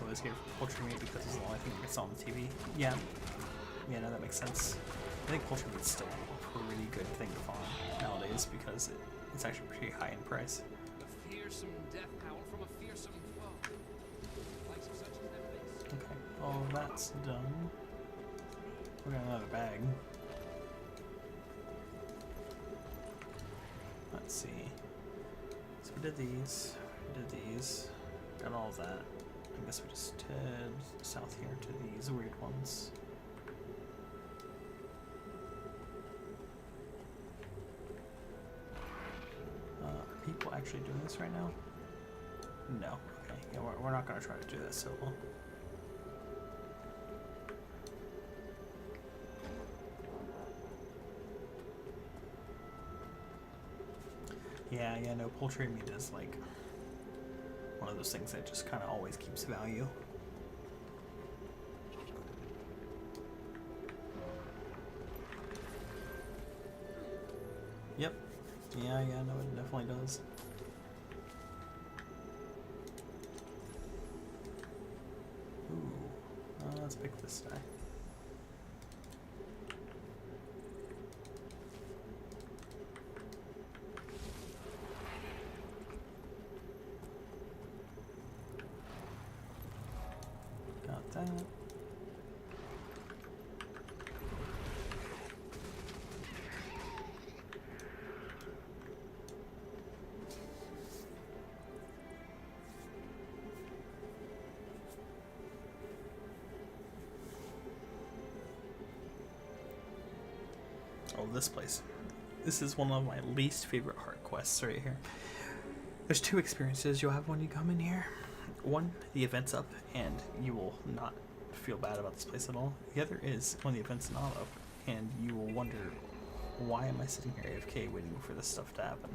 I was here for poultry meat because it's the only thing that gets on the TV. Yeah, no, that makes sense. I think poultry meat's still a pretty good thing to farm nowadays because it's actually pretty high in price. A fearsome death howl from a fearsome foe. Likes of such as that face. Okay, all that's done. We got another bag. Let's see. So we did these. Got all of that. I guess we just head south here to these weird ones. Are people actually doing this right now? No. Okay. Yeah, we're not going to try to do this, so we'll... Yeah, no, poultry meat is like one of those things that just kind of always keeps value. Yep. Yeah, no, it definitely does. Ooh. Let's pick this guy. That. Oh, this place. This is one of my least favorite heart quests right here. There's two experiences you'll have when you come in here. One, the event's up, and you will not feel bad about this place at all. The other is when the event's not up, and you will wonder, why am I sitting here AFK waiting for this stuff to happen?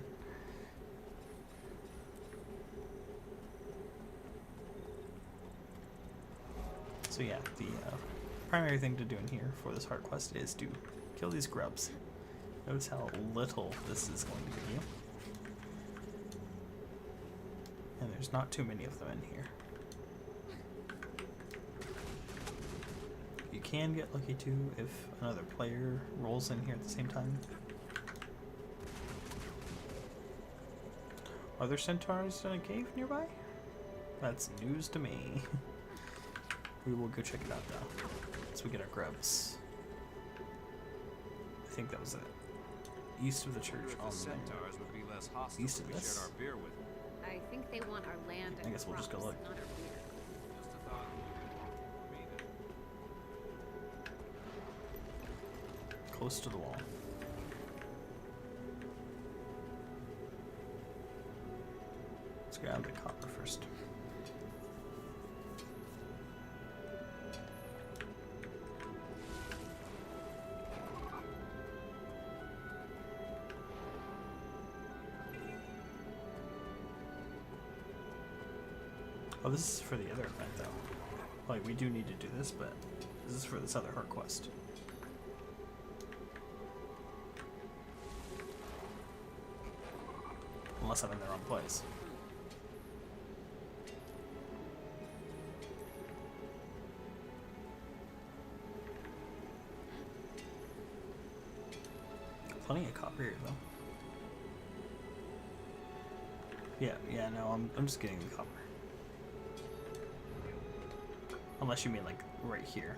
So yeah, the primary thing to do in here for this heart quest is to kill these grubs. Notice how little this is going to give you. And there's not too many of them in here. You can get lucky too if another player rolls in here at the same time. Are there centaurs in a cave nearby? That's news to me. We will go check it out though. So we get our grubs. I think that was it. East of the church on the centaurs would be less hostile east of if we this. shared our beer with them. I think they want our land and I guess we'll just go crops, look. not our beer. Just a thought. Me then. Close to the wall. Let's grab the copper first. Oh, this is for the other event though. Like, we do need to do this, but this is for this other heart quest. Unless I'm in the wrong place. plenty of copper here, though. Yeah, no, I'm just getting the copper. Unless you mean, like, right here.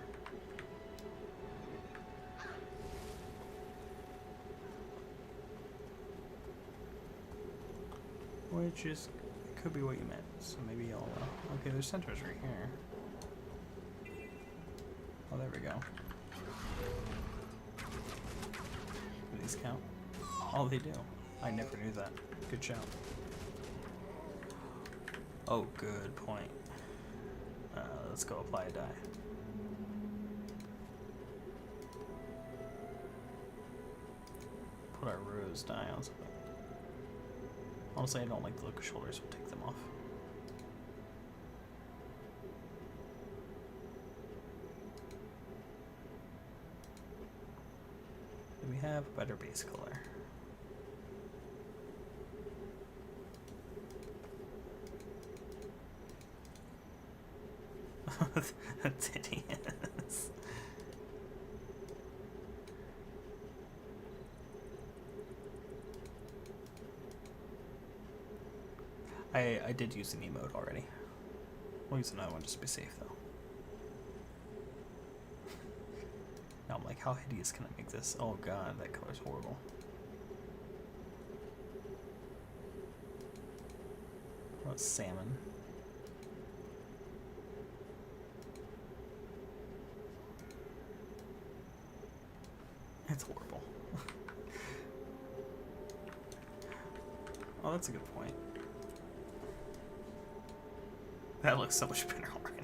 Which is, could be what you meant, so maybe I'll, okay, there's centaurs right here. Oh, there we go. Do these count? Oh, they do. I never knew that. Good shout. Oh, good point. Let's go apply a die. Put our rose die on something. Honestly, I don't like the look of shoulders. We'll take them off. Do we have a better base color? That's hideous. I did use an emote already. We'll use another one just to be safe, though. Now I'm like, how hideous can I make this? Oh god, that color's horrible. What about salmon? It's horrible. Oh, that's a good point. That looks so much better already.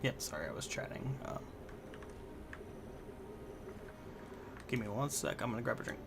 Yep, sorry, I was chatting. Give me 1 sec, I'm gonna grab a drink.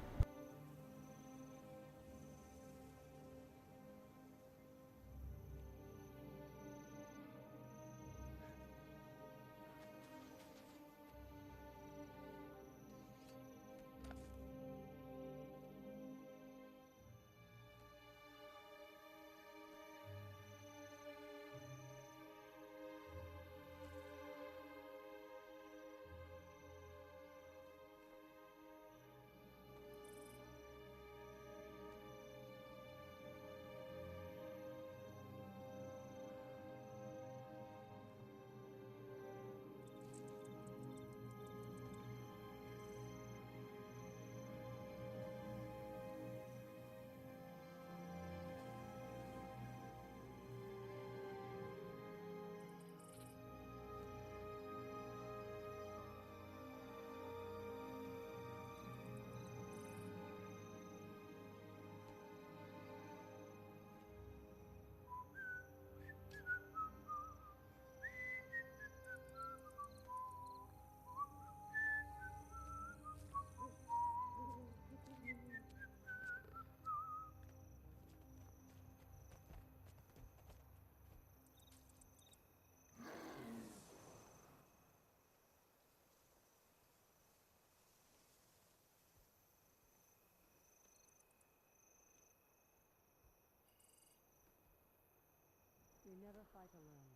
Never fight alone.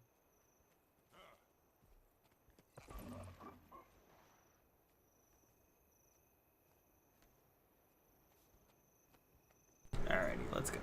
Alrighty, let's go.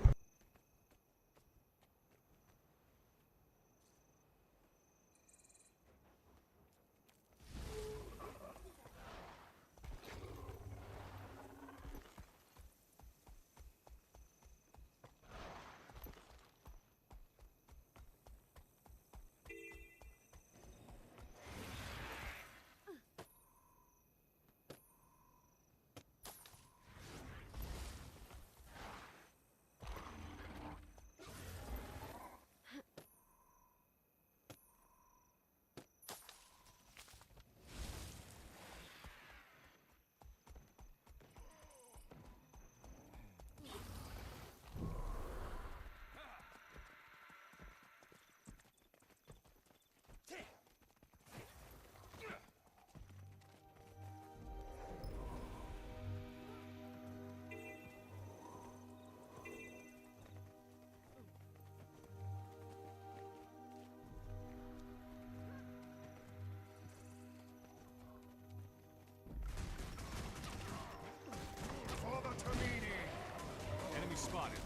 Enemy spotted.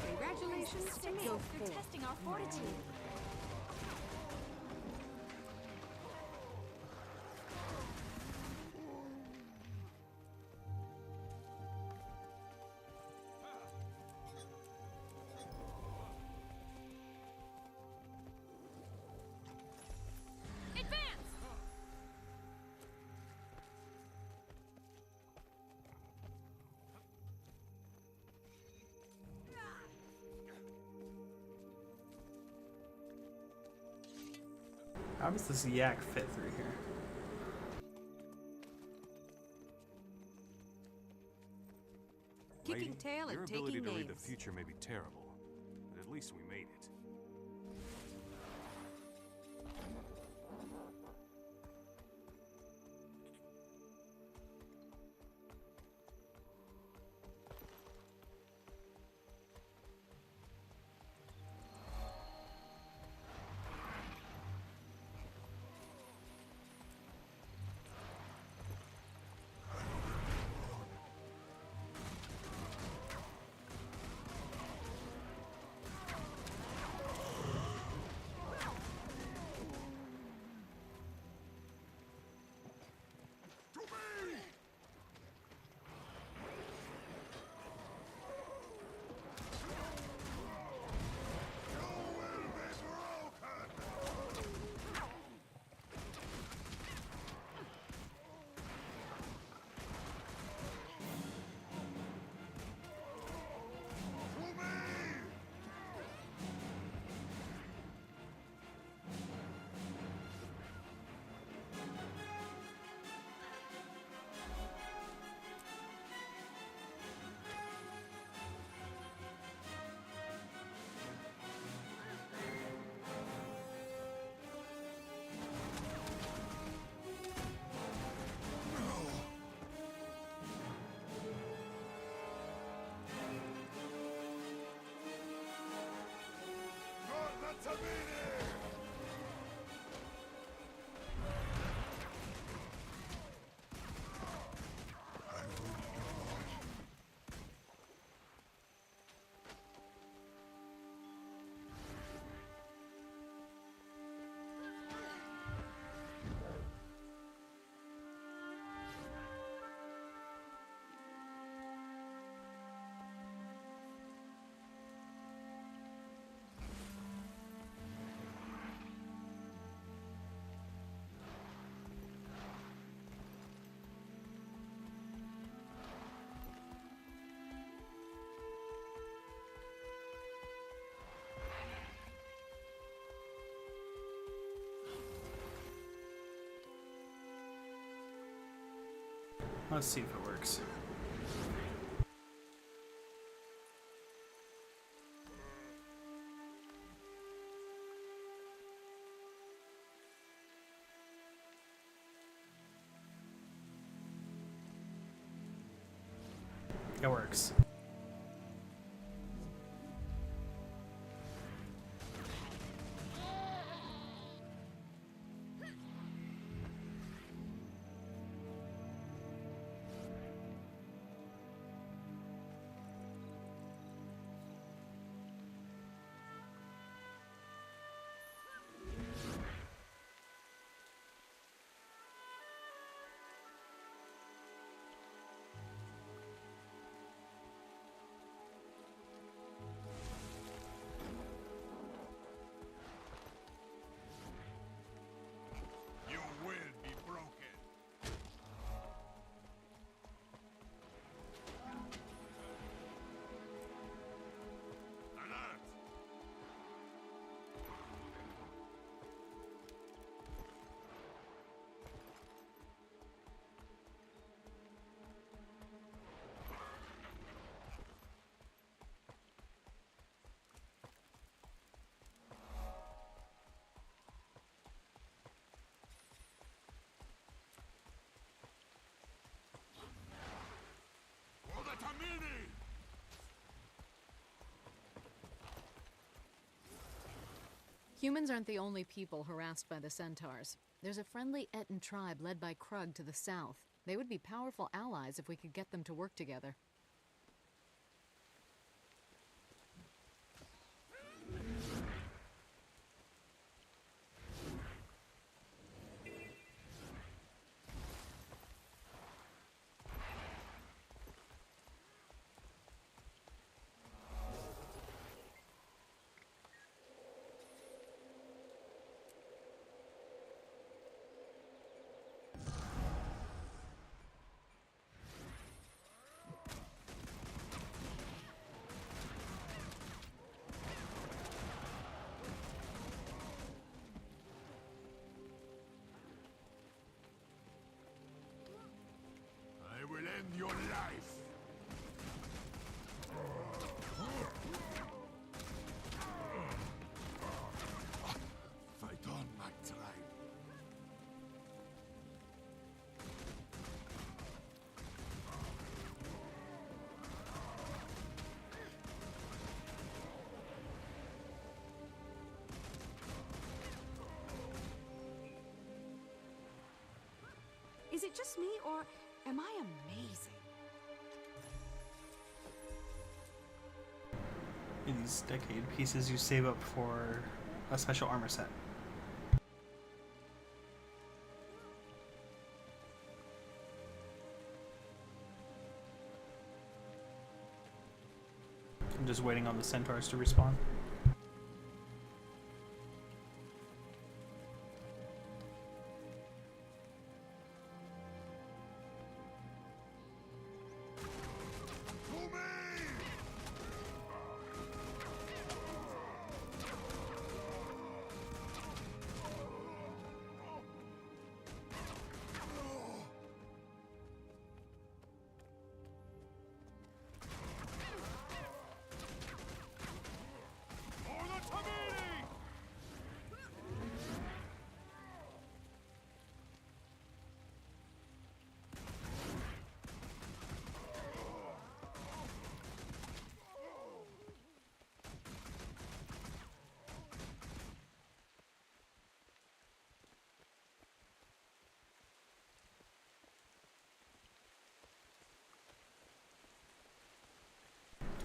Congratulations to me. They're testing our fortitude. How does this yak fit through here? Kicking Lady, tail and your taking ability to read the names. future may be terrible, but at least we made it. Let's see if it works. It works. Humans aren't the only people harassed by the Centaurs. There's a friendly Etten tribe led by Krug to the south. They would be powerful allies if we could get them to work together. I will end your life. Fight on, my tribe. Is it just me, or am I amazing? These decade pieces you save up for a special armor set. I'm just waiting on the centaurs to respawn.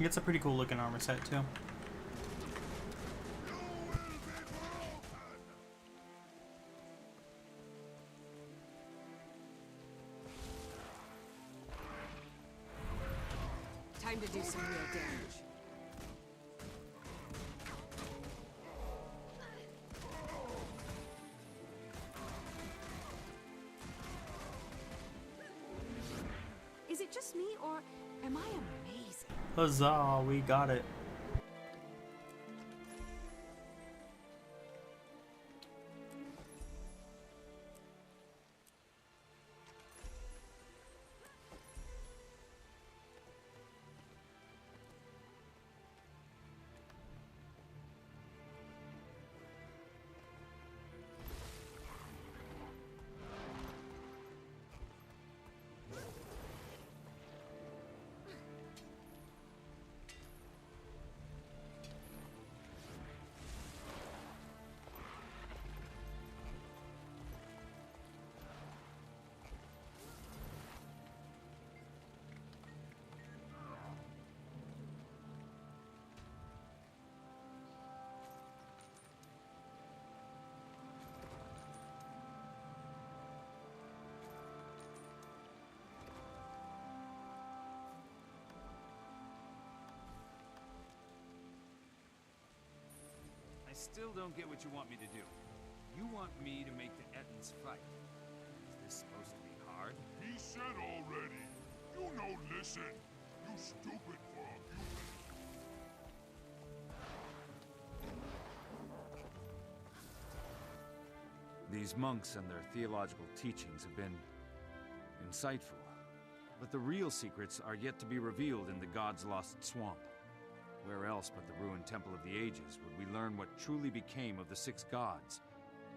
It's a pretty cool looking armor set too. Time to do some real damage. Is it just me, or am I amazing? Huzzah, we got it. I still don't get what you want me to do. You want me to make the Ettins fight. Is this supposed to be hard? He said already. You no listen. You stupid for a human. These monks and their theological teachings have been insightful. But the real secrets are yet to be revealed in the God's Lost Swamp. Where else but the ruined Temple of the Ages would we learn what truly became of the six gods?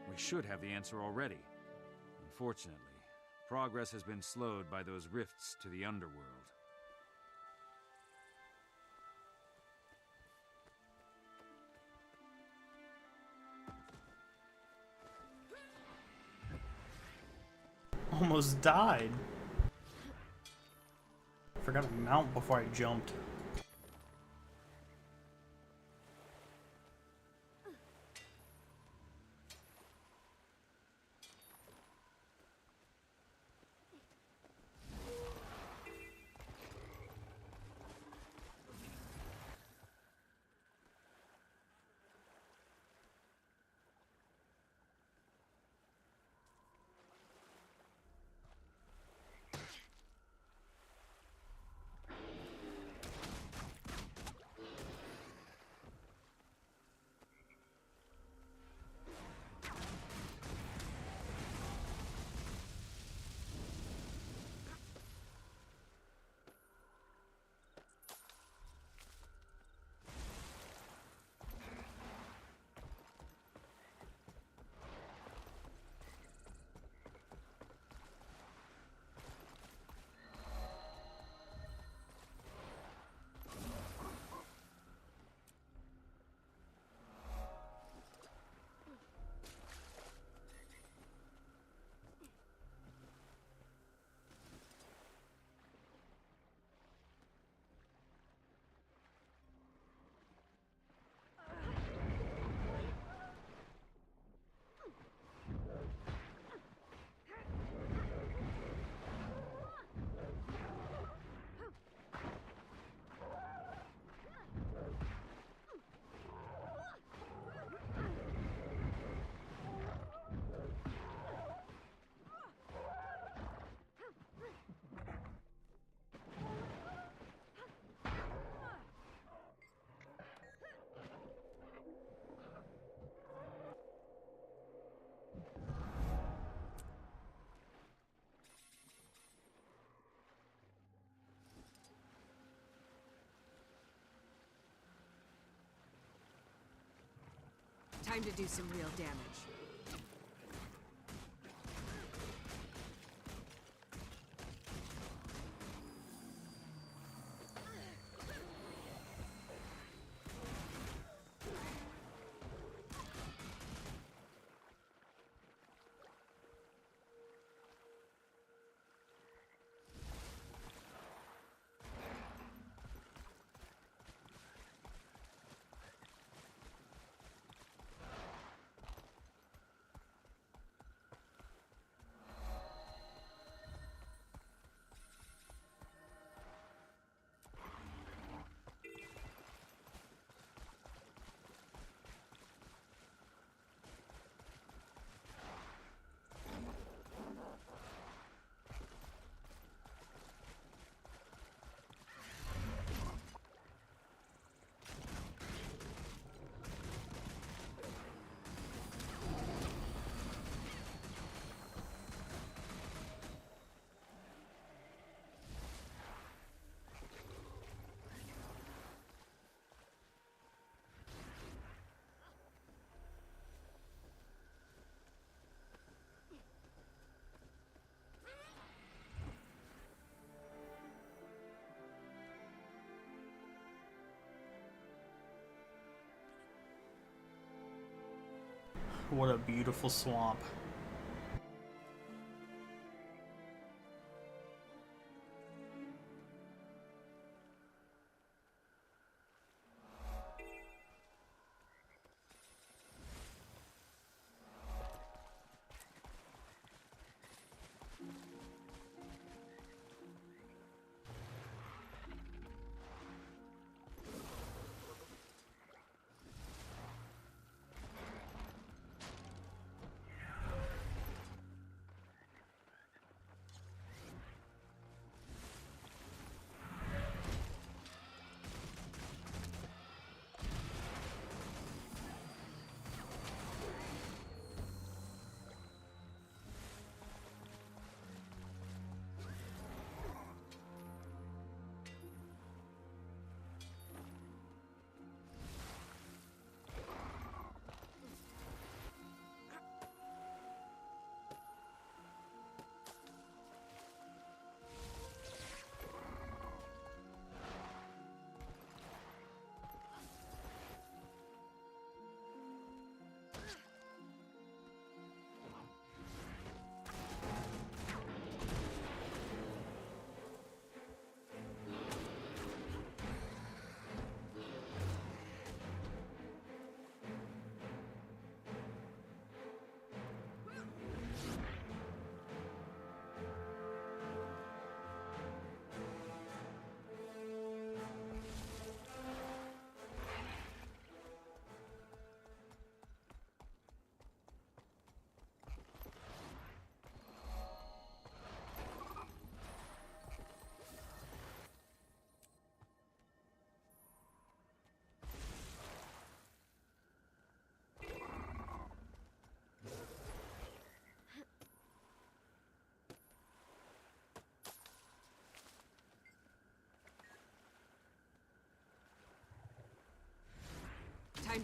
We should have the answer already. Unfortunately, progress has been slowed by those rifts to the underworld. Almost died. Forgot to mount before I jumped. Time to do some real damage. What a beautiful swamp.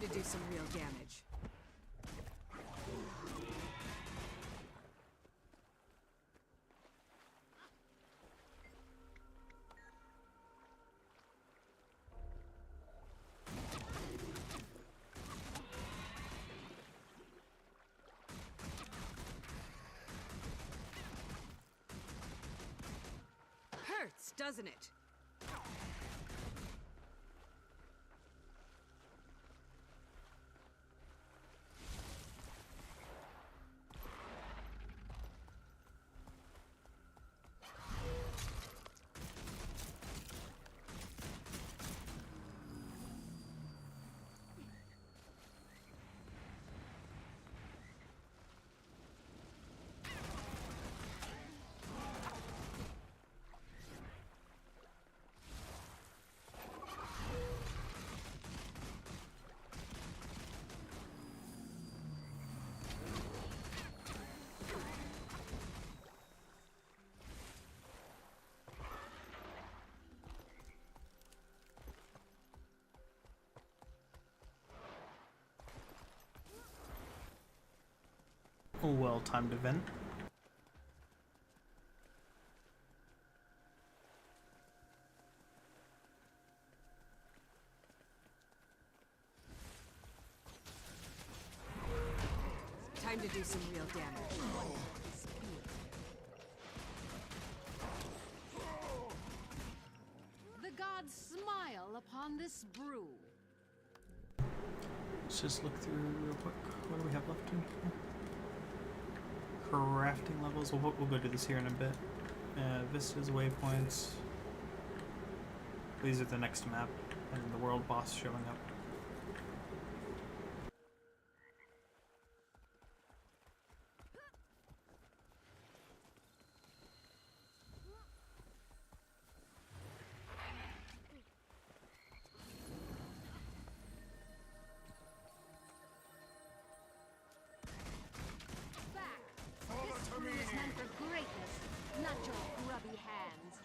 Time to do some real damage. Hurts, doesn't it? Well-timed event. Time to do some real damage. The gods smile upon this brew. Let's just look through real quick. What do we have left in here? Crafting levels. We'll go do this here in a bit. Vistas, waypoints. These are the next map, and the world boss showing up. This brew is meant for greatness, not your grubby hands.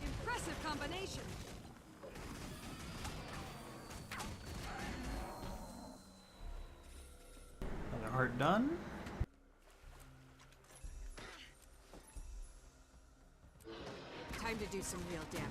Impressive combination. Another heart done. Time to do some real damage.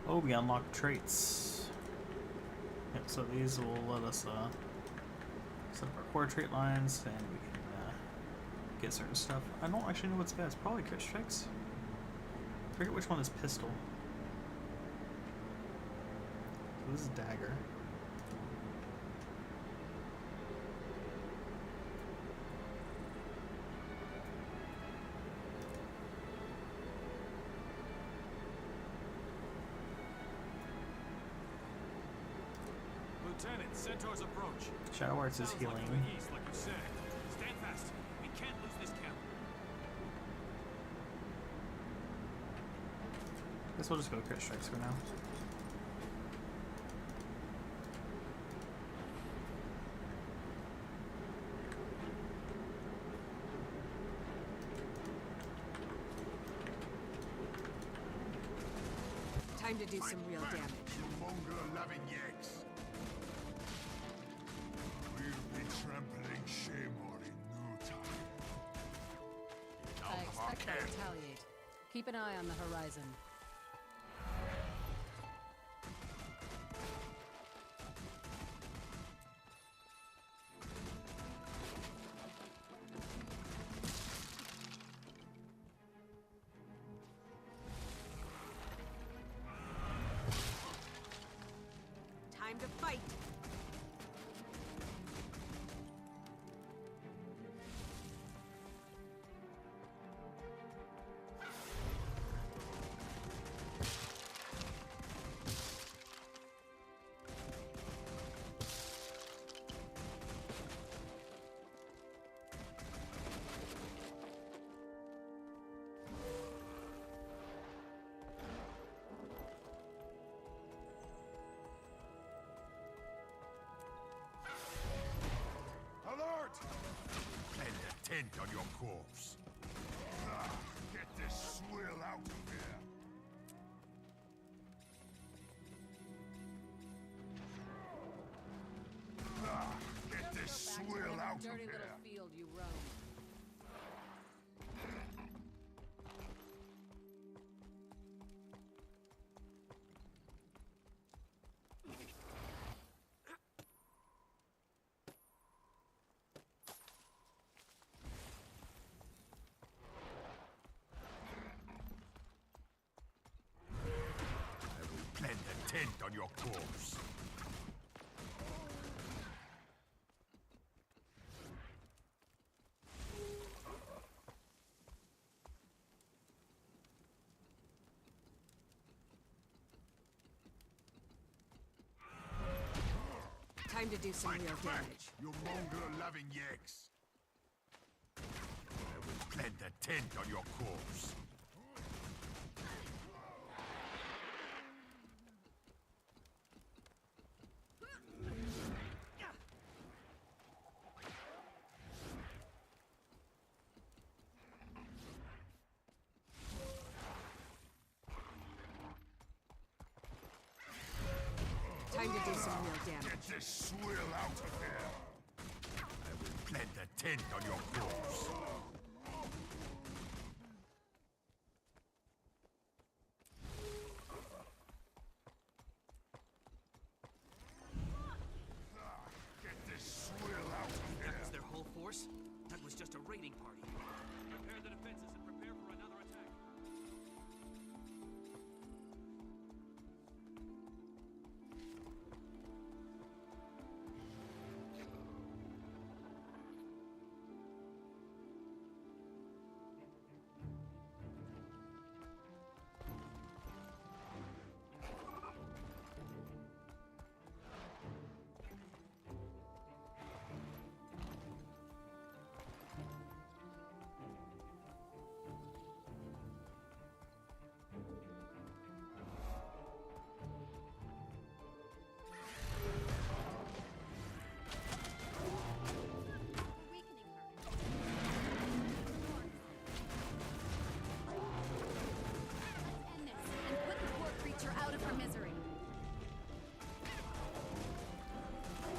Oh, we unlocked traits. Yep, so these will let us set up our core trait lines, and we can get certain stuff. I don't actually know what's best. Probably crit strikes. I forget which one is pistol. This is Dagger. Lieutenant, Centaur's approach. Shadow Arts is Sounds healing. like to the east, like you said. Stand fast. We can't lose this camp. Guess we'll just go crit strikes for now. Time to do some real damage. You Mongol-loving yaks. We'll be trampling Shamor in no time. I expect they'll retaliate. Keep an eye on the horizon. Time to fight. Alert! Land a tent on your corpse. Ah, get this swill out of here. Ah, get this swill out of Dirty here. little field you roam. I will plant a tent on your corpse. Time to do some real damage. You Mongol-loving yaks. I will plant a tent on your corpse. Time to do some real damage. Get this swill out of here. I will plant a tent on your corpse. Get this swill out of That here. was their whole force? That was just a raiding party. Prepare the defenses and prepare for another attack. End this and put the poor creature out of her misery.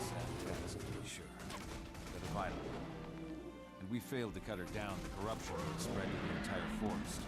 Sad task, to be sure. But vital. And we failed to cut her down, the corruption would spread to the entire forest.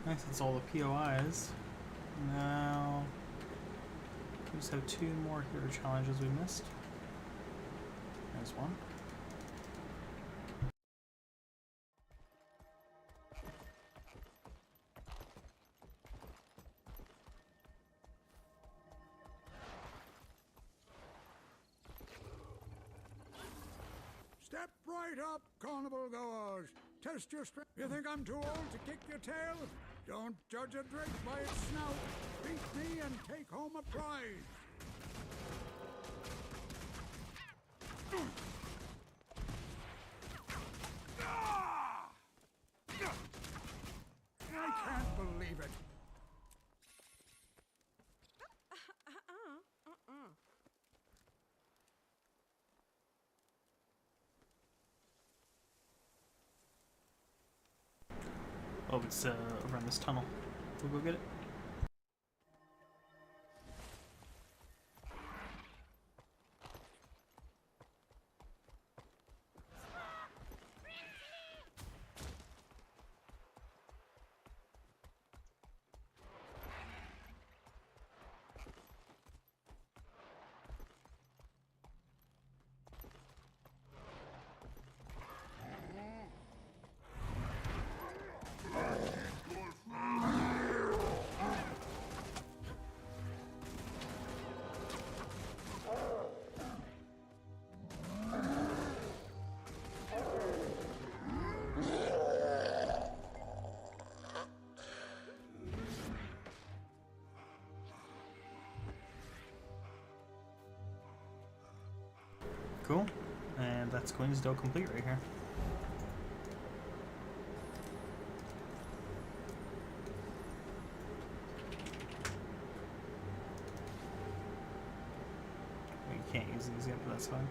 Nice, that's all the POIs. Now, we just have 2 more hero challenges we missed. There's one. Step right up, carnival goers. Test your strength. You think I'm too old to kick your tail? Don't judge a drake by its snout. Beat me and take home a prize. I can't believe it. Oh, it's around this tunnel. We'll go get it. Cool, and that's Queensdale complete right here. We can't use these yet, but that's fine.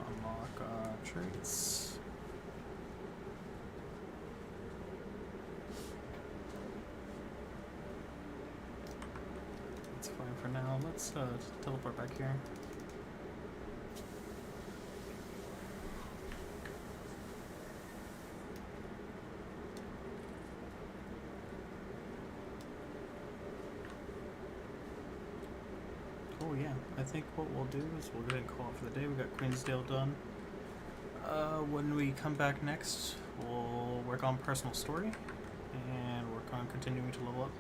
Unlock traits. For now, let's teleport back here. Cool, yeah. I think what we'll do is we'll go ahead and call it for the day. We got Queensdale done. When we come back next, we'll work on personal story and work on continuing to level up.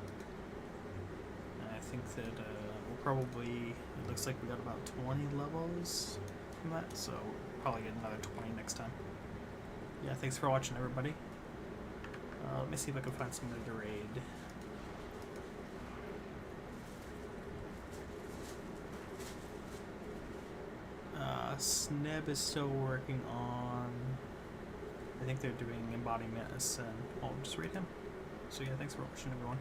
I think that we'll probably, it looks like we got about 20 levels from that, so we'll probably get another 20 next time. Yeah, thanks for watching, everybody. Let me see if I can find somebody to raid. Sneb is still working on, I think they're doing embodiment, and I'll just raid him. So yeah, thanks for watching, everyone.